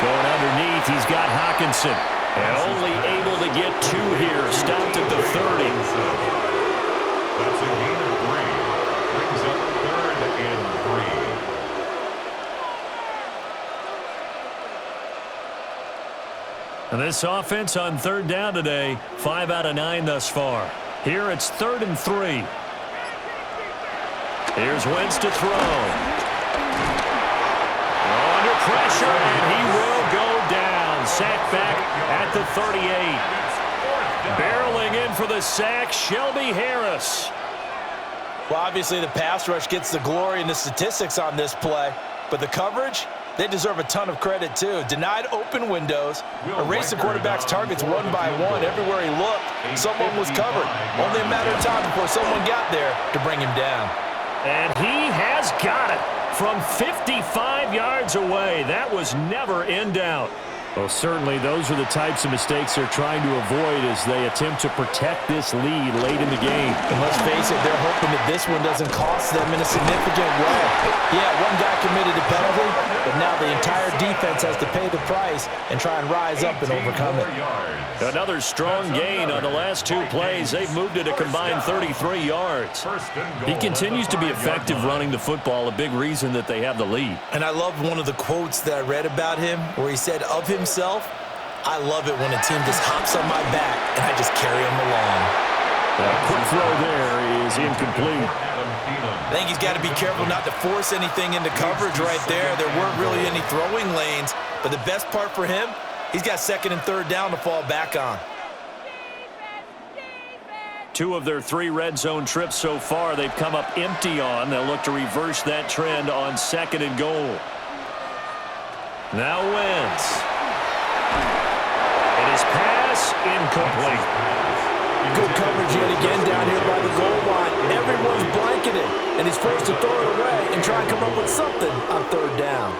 Going underneath, he's got Hockenson. And only able to get 2 here. Stopped at the 30. That's a gain of 3. Brings up 3rd and 3. And this offense on 3rd down today, 5 out of 9 thus far. Here it's 3rd and 3. Here's Wentz to throw. Under pressure, and he will go down. Sacked back at the 38. Barreling in for the sack, Shelby Harris. Well, obviously the pass rush gets the glory and the statistics on this play, but the coverage, they deserve a ton of credit too. Denied open windows, erased the quarterback's targets one by one. Everywhere he looked, someone was covered. Only a matter of time before someone got there to bring him down. And he has got it from 55 yards away. That was never in doubt. Well, certainly those are the types of mistakes they're trying to avoid as they attempt to protect this lead late in the game. And let's face it, they're hoping that this one doesn't cost them in a significant way. Yeah, one guy committed a penalty, but now the entire defense has to pay the price and try and rise up and overcome it. Another strong gain on the last 2 plays. They've moved it a combined 33 yards. He continues to be effective running the football, a big reason that they have the lead. And I love one of the quotes that I read about him where he said of himself, "I love it when a team just hops on my back and I just carry them along." A quick throw there is incomplete. I think he's got to be careful not to force anything into coverage right there. There weren't really any throwing lanes, but the best part for him, he's got 2nd and 3rd down to fall back on. 2 of their 3 red zone trips so far, they've come up empty on. They'll look to reverse that trend on 2nd and goal. Now Wentz. And his pass incomplete. Good coverage yet again down here by the goal line. Everyone's blanketed, and he's forced to throw it away and try and come up with something on 3rd down.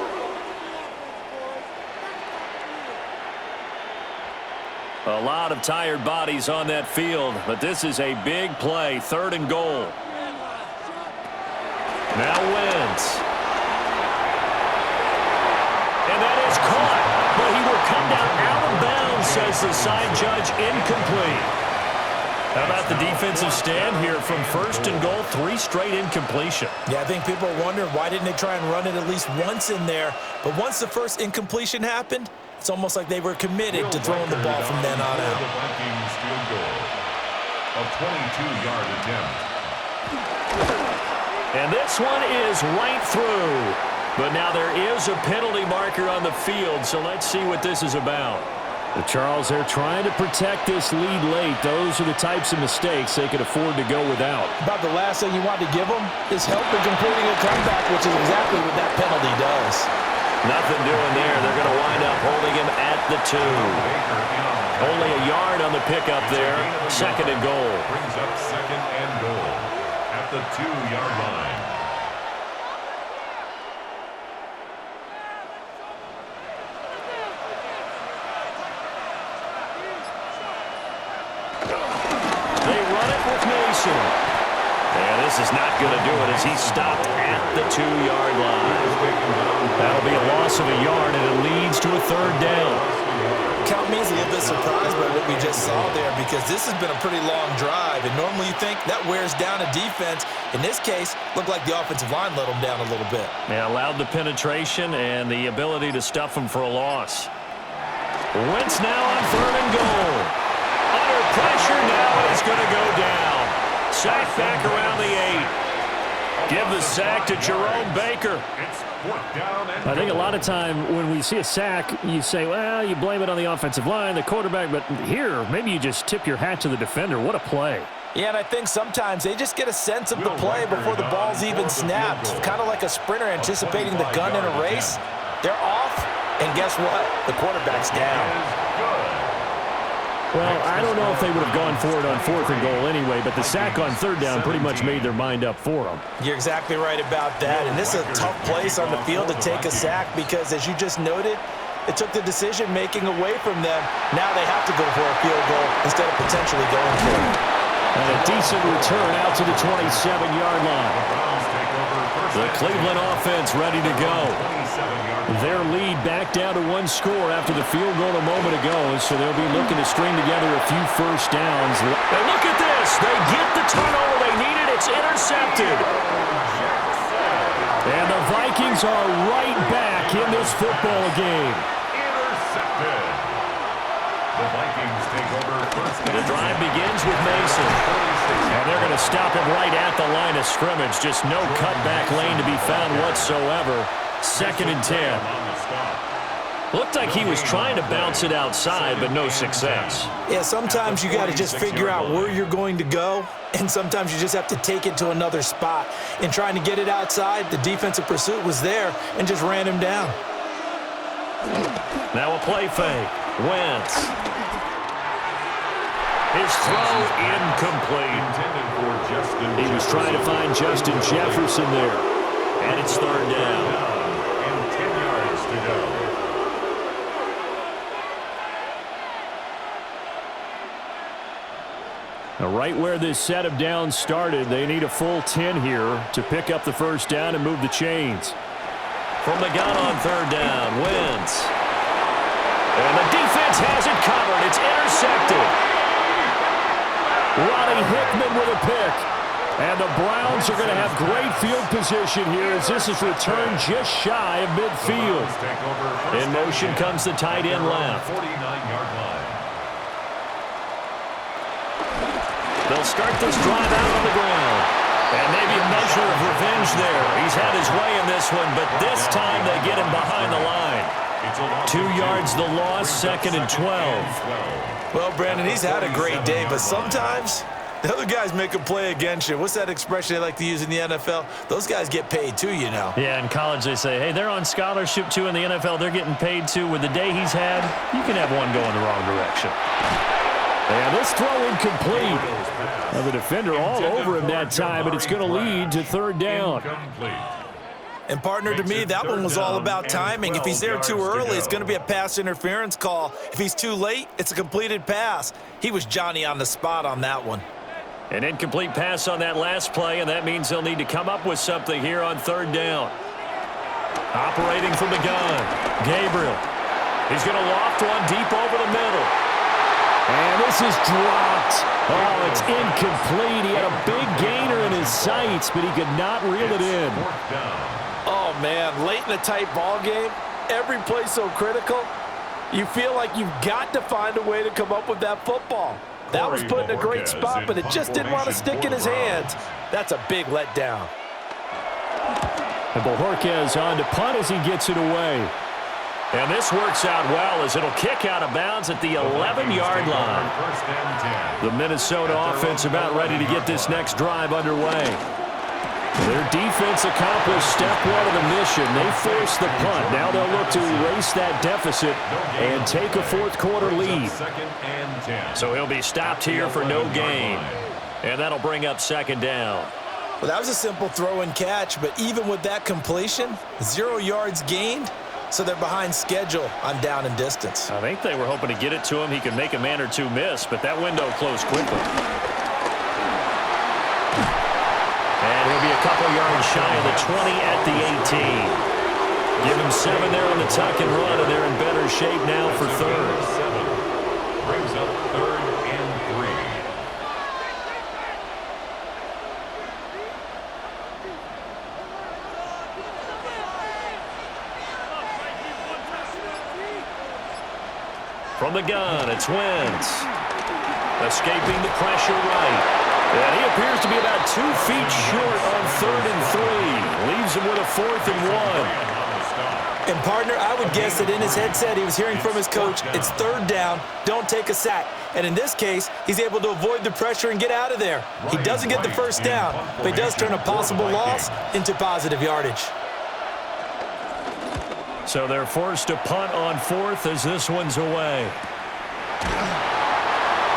A lot of tired bodies on that field, but this is a big play, 3rd and goal. Now Wentz. And that is caught, but he will come down out of bounds, says the side judge, incomplete. How about the defensive stand here from 1st and goal, 3 straight incompletion. Yeah, I think people are wondering why didn't they try and run it at least once in there. But once the first incompletion happened, it's almost like they were committed to throwing the ball from then on out. The Vikings field goal. A 22-yard attempt. And this one is right through. But now there is a penalty marker on the field, so let's see what this is about. The Charles, they're trying to protect this lead late. Those are the types of mistakes they could afford to go without. About the last thing you want to give them is help in completing a comeback, which is exactly what that penalty does. Nothing doing there. They're going to wind up holding him at the 2. Only a yard on the pickup there. 2nd and goal. Brings up 2nd and goal at the 2-yard line. And this is not going to do it as he's stopped at the 2-yard line. That'll be a loss of a yard, and it leads to a 3rd down. Count me as a little bit surprised by what we just saw there because this has been a pretty long drive, and normally you think that wears down a defense. In this case, looked like the offensive line let them down a little bit. Yeah, allowed the penetration and the ability to stuff them for a loss. Wentz now on 3rd and goal. Under pressure now, and it's going to go down. Sacked back around the 8. Give the sack to Jerome Baker. It's fourth down and I think a goal. lot of time when we see a sack, you say, well, you blame it on the offensive line, the quarterback, but here, maybe you just tip your hat to the defender. What a play. Yeah, and I think sometimes they just get a sense of the play before the ball's even snapped. Kind of like a sprinter anticipating the gun in a race. They're off, and guess what? The quarterback's down. Well, I don't know if they would have gone for it on 4th and goal anyway, but the sack on 3rd down pretty much made their mind up for them. You're exactly right about that, and this is a tough place on the field to take a sack because, as you just noted, it took the decision-making away from them. Now they have to go for a field goal instead of potentially going for it. And a decent return out to the 27-yard line. The Cleveland offense ready to go. Their lead back down to 1 score after the field goal a moment ago, so they'll be looking to string together a few first downs. And look at this. They get the turnover they needed. It's intercepted. And the Vikings are right back in this football game. Intercepted. The Vikings take over first and The drive begins with Mason. And they're going to stop him right at the line of scrimmage. Just no cutback lane to be found whatsoever. 2nd and 10. Looked like he was trying to bounce it outside, but no success. Yeah, sometimes you got to just figure out where you're going to go, and sometimes you just have to take it to another spot. In trying to get it outside, the defensive pursuit was there and just ran him down. Now a play fake. Wentz. His throw incomplete. He was trying to find Justin Jefferson there. And it's 3rd down. And 10 yards to go. Now, right where this set of downs started, they need a full 10 here to pick up the first down and move the chains. From the gun on 3rd down, Wentz. And the defense has it covered. It's intercepted. Roddy Hickman with a pick. And the Browns are going to have great field position here as this is returned just shy of midfield. In motion comes the tight end left. 49-yard line. They'll start this drive out on the ground. And maybe a measure of revenge there. He's had his way in this one, but this time they get him behind the line. 2 yards the loss, 2nd and 12. Well, Brandon, he's had a great day, but sometimes the other guys make a play against you. What's that expression they like to use in the NFL? Those guys get paid too, you know. Yeah, in college they say, hey, they're on scholarship too. In the NFL, they're getting paid too. With the day he's had, you can have one go in the wrong direction. And this throw incomplete. Now the defender all over him that time, but it's going to lead to 3rd down. And, partner, to me, that one was all about timing. If he's there too early, it's going to be a pass interference call. If he's too late, it's a completed pass. He was Johnny on the spot on that one. An incomplete pass on that last play, and that means they'll need to come up with something here on 3rd down. Operating from the gun, Gabriel. He's going to loft one deep over the middle. And this is dropped. Oh, it's incomplete. He had a big gainer in his sights, but he could not reel it in. Oh, man, late in a tight ball game, every play so critical, you feel like you've got to find a way to come up with that football. That was put in a great spot, but it just didn't want to stick in his hands. That's a big letdown. And Bojorquez on to punt as he gets it away. And this works out well as it'll kick out of bounds at the 11-yard line. The Minnesota offense about ready to get this next drive underway. Their defense accomplished step 1 of the mission. They forced the punt. Now they'll look to erase that deficit and take a 4th quarter lead. So he'll be stopped here for no gain. And that'll bring up 2nd down. Well, that was a simple throw and catch, but even with that completion, 0 yards gained. So they're behind schedule on down and distance. I think they were hoping to get it to him. He could make a man or two miss, but that window closed quickly. And he'll be a couple yards shy of the 20 at the 18. Give him 7 there on the tuck and run, and they're in better shape now for 3rd. Brings up 3rd and 3. From the gun, it's Wentz. Escaping the pressure right. And he appears to be about 2 feet short on 3rd and 3. Leaves him with a 4th and 1. And, partner, I would guess that in his headset he was hearing from his coach, it's 3rd down, don't take a sack. And in this case, he's able to avoid the pressure and get out of there. He doesn't get the 1st down, but he does turn a possible loss into positive yardage. So they're forced to punt on 4th as this one's away.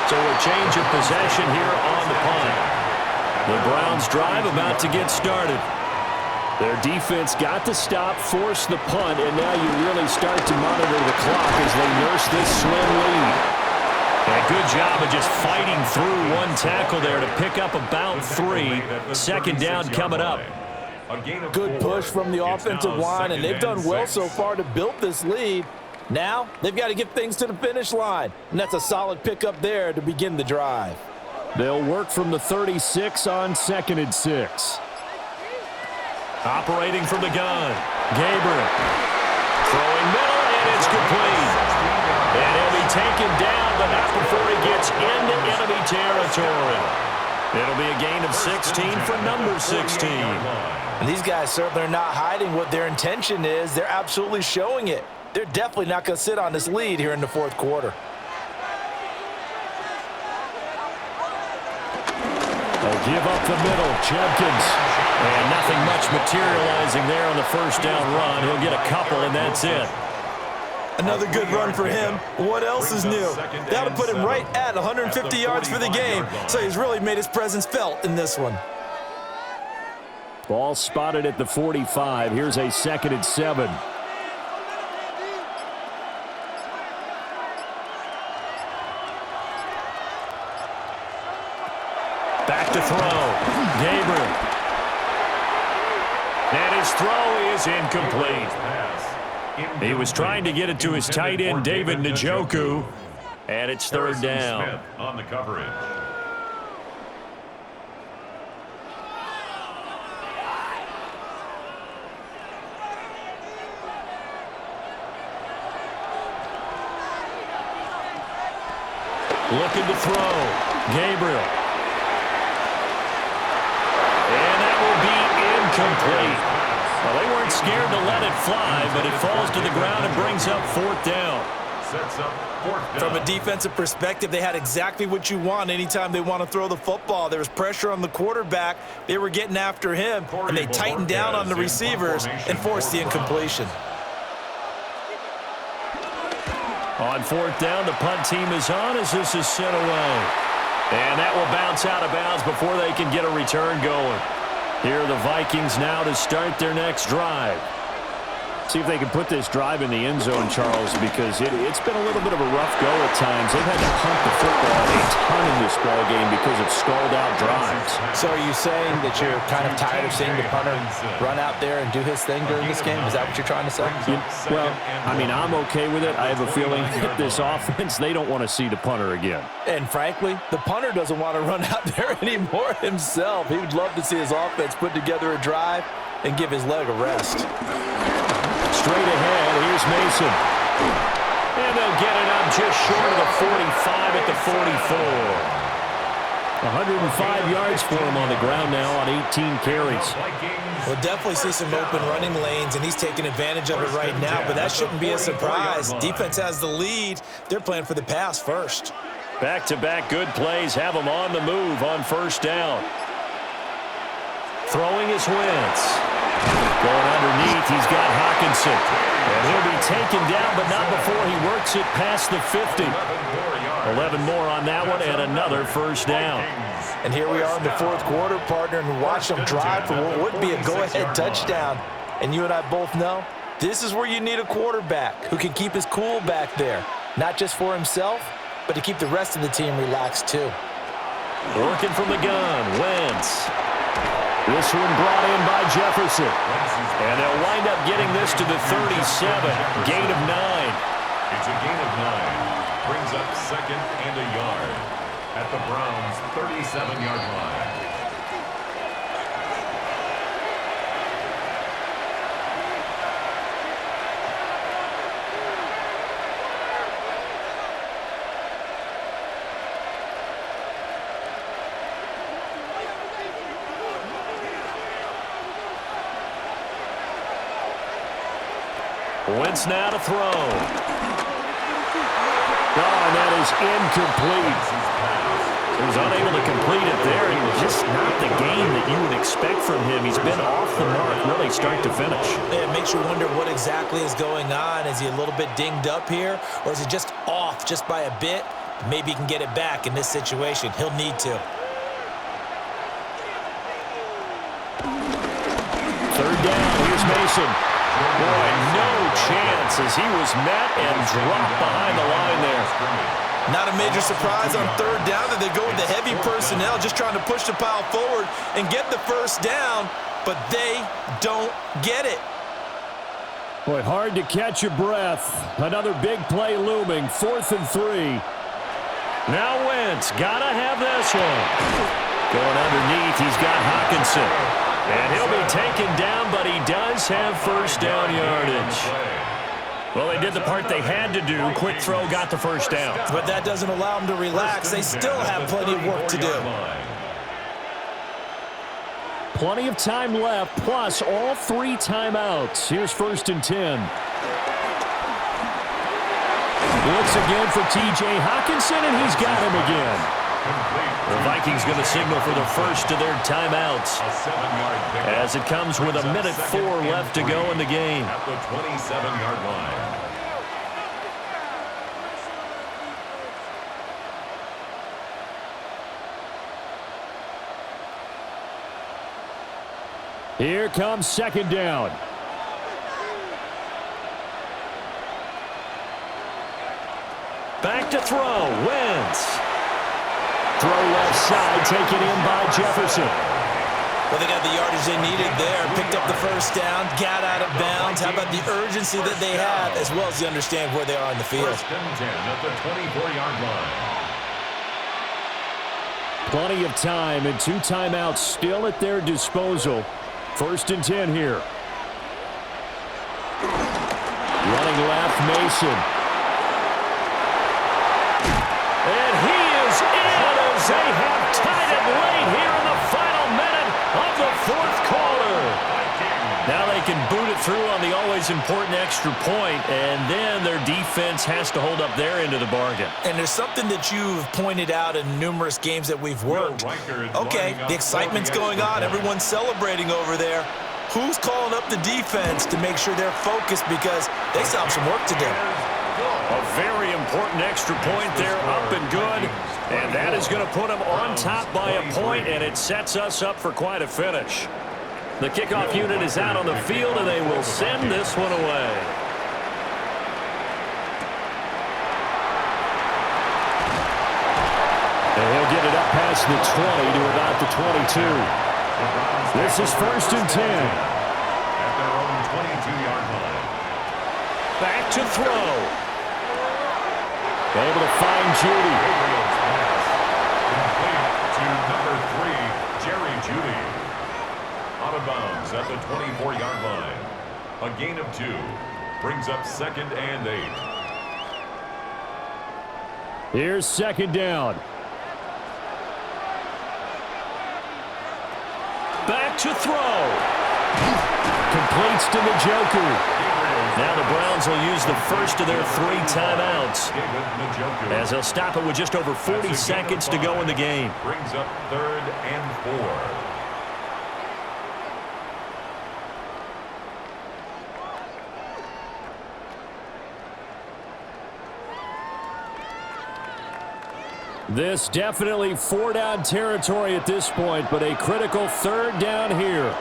So a change of possession here on the punt. The Browns drive about to get started. Their defense got to stop, force the punt, and now you really start to monitor the clock as they nurse this slim lead. And a good job of just fighting through one tackle there to pick up about 3. 2nd down coming up. Good push from the offensive line, and they've done well so far to build this lead. Now they've got to get things to the finish line, and that's a solid pickup there to begin the drive. They'll work from the 36 on 2nd and 6. Operating from the gun, Gabriel. Throwing middle, and it's complete. And he'll be taken down, but not before he gets into enemy territory. It'll be a gain of 16 for number 16. And these guys certainly are not hiding what their intention is. They're absolutely showing it. They're definitely not going to sit on this lead here in the 4th quarter. They'll give up the middle, Jefferson. And nothing much materializing there on the 1st down run. He'll get a couple, and that's it. Another good run for him. What else is new? That'll put him right at 150 yards for the game, so he's really made his presence felt in this one. Ball spotted at the 45. Here's a 2nd and 7. Back to throw. Gabriel. And his throw is incomplete. He was trying to get it to his tight end, David Njoku, and it's 3rd down. On the coverage. Looking to throw. Gabriel. And that will be incomplete. Well, they weren't scared to let it fly, but it falls to the ground and brings up 4th down. Sets up 4th down. From a defensive perspective, they had exactly what you want anytime they want to throw the football. There was pressure on the quarterback. They were getting after him, and they tightened down on the receivers and forced the incompletion. On 4th down, the punt team is on as this is sent away. And that will bounce out of bounds before they can get a return going. Here are the Vikings now to start their next drive. See if they can put this drive in the end zone, Charles, because it's been a little bit of a rough go at times. They've had to punt the football a ton in this ball game because of stalled-out drives. So are you saying that you're kind of tired of seeing the punter run out there and do his thing during this game? Is that what you're trying to say? Well, I mean, I'm okay with it. I have a feeling that this offense, they don't want to see the punter again. And frankly, the punter doesn't want to run out there anymore himself. He would love to see his offense put together a drive and give his leg a rest. Straight ahead, here's Mason. And they'll get it up just short of the 45 at the 44. 105 yards for him on the ground now on 18 carries. We'll definitely see some open running lanes, and he's taking advantage of it right now, but that shouldn't be a surprise. Defense has the lead. They're playing for the pass first. Back-to-back good plays have him on the move on 1st down. Throwing his Wentz. Going underneath, he's got Hawkinson. And he'll be taken down, but not before he works it past the 50. 11 more on that one, and another 1st down. And here we are in the 4th quarter, partner, and watch them drive for what would be a go-ahead touchdown. And you and I both know, this is where you need a quarterback who can keep his cool back there. Not just for himself, but to keep the rest of the team relaxed too. Working from the gun, Wentz. This one brought in by Jefferson. And they'll wind up getting this to the 37. Gain of 9. It's a gain of 9. Brings up 2nd and a yard at the Browns' 37-yard line. Wentz now to throw. Oh, and that is incomplete. He was unable to complete it there, and just not the game that you would expect from him. He's been off the mark really start to finish. Yeah, it makes you wonder what exactly is going on. Is he a little bit dinged up here, or is he just off just by a bit? Maybe he can get it back in this situation. He'll need to. Third down, here's Mason. Boy, no chance as he was met and dropped behind the line there. Not a major surprise on third down that they go with the heavy personnel, just trying to push the pile forward and get the first down, but they don't get it. Boy, hard to catch your breath. Another big play looming, 4th and 3. Now Wentz, gotta have this one. Going underneath, he's got Hockenson. And he'll be taken down, but he does have first down yardage. Well, they did the part they had to do. Quick throw got the first down. But that doesn't allow them to relax. They still have plenty of work to do. Plenty of time left, plus all 3 timeouts. Here's 1st and 10. Blitz again for T.J. Hockenson, and he's got him again. The Vikings going to signal for the first of their timeouts as it comes with 1:04 left to go in the game. At the 27-yard line. Here comes 2nd down. Back to throw, Wentz. Throw left side, taken in by Jefferson. Well, they got the yardage they needed there. Picked up the first down, got out of bounds. How about the urgency that they have, as well as they understand where they are in the field? 1st and 10 at the 24-yard line. Plenty of time and 2 timeouts still at their disposal. 1st and 10 here. Running left, Mason. And he is in as they have tied it late here in the final minute of the 4th quarter. Now they can boot it through on the always important extra point, and then their defense has to hold up their end of the bargain. And there's something that you've pointed out in numerous games that we've worked. Okay, the excitement's going on. Everyone's celebrating over there. Who's calling up the defense to make sure they're focused, because they still have some work to do? A very important extra point there, up and good. And that is going to put them on top by a point, and it sets us up for quite a finish. The kickoff unit is out on the field, and they will send this one away. And he'll get it up past the 20 to about the 22. This is 1st and 10. At their own 22-yard line. Back to throw. Able to find Judy. Gabriel's pass. Complete to number 3, Jerry Judy. Out of bounds at the 24-yard line. A gain of 2. Brings up 2nd and 8. Here's 2nd down. Back to throw. Completes to Njoku. Now the Browns will use the first of their 3 timeouts, as they'll stop it with just over 40 seconds to go in the game. Brings up 3rd and 4. This definitely 4-down territory at this point, but a critical 3rd down here.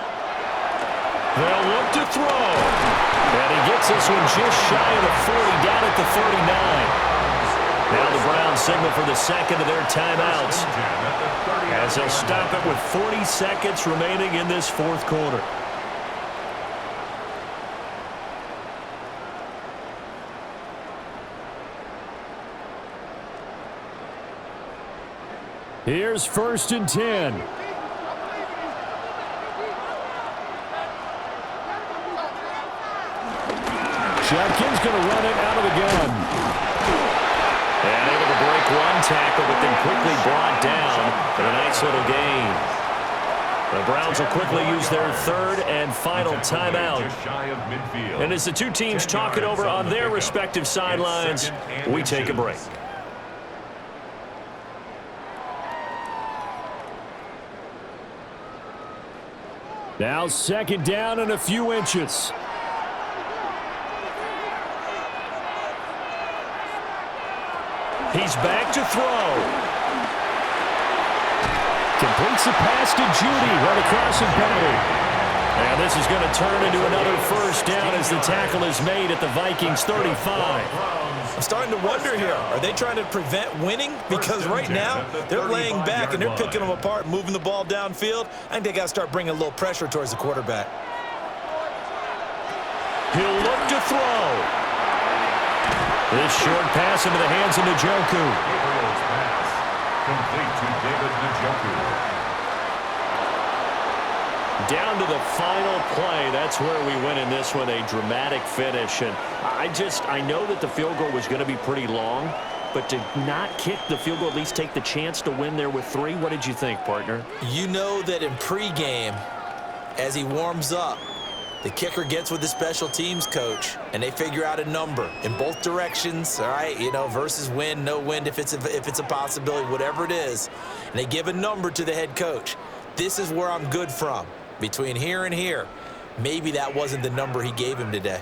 They'll look to throw. And he gets this one just shy of the 40, down at the 39. Now the Browns signal for the 2nd of their timeouts, as they'll stop it with 40 seconds remaining in this 4th quarter. Here's 1st and 10. Jefferson's going to run it out of the gun. And able to break one tackle, but then quickly brought down for a nice little gain. The Browns will quickly use their third and final timeout. Just shy of midfield. And as the two teams 10 talk it over yards on the their pickup. respective It's sidelines, second and we take a break. inches. Now second down and a few inches. He's back to throw. Completes the pass to Judy on the crossing penalty. And this is going to turn into another first down as the tackle is made at the Vikings 35. I'm starting to wonder here, are they trying to prevent winning? Because right now, they're laying back and they're picking them apart, moving the ball downfield. I think they got to start bringing a little pressure towards the quarterback. He'll look to throw. This short pass into the hands of Njoku. Gabriel's pass. Complete to David Njoku. Down to the final play. That's where we win in this one, a dramatic finish. And I know that the field goal was going to be pretty long, but to not kick the field goal, at least take the chance to win there with 3, what did you think, partner? You know that in pregame, as he warms up, the kicker gets with the special teams coach, and they figure out a number in both directions, all right, versus win, no win, if it's a possibility, whatever it is, and they give a number to the head coach. This is where I'm good from. Between here and here, maybe that wasn't the number he gave him today.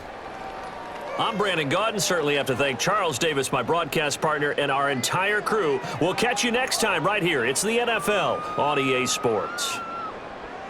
I'm Brandon Gaudin. Certainly have to thank Charles Davis, my broadcast partner, and our entire crew. We'll catch you next time right here. It's the NFL on EA Sports.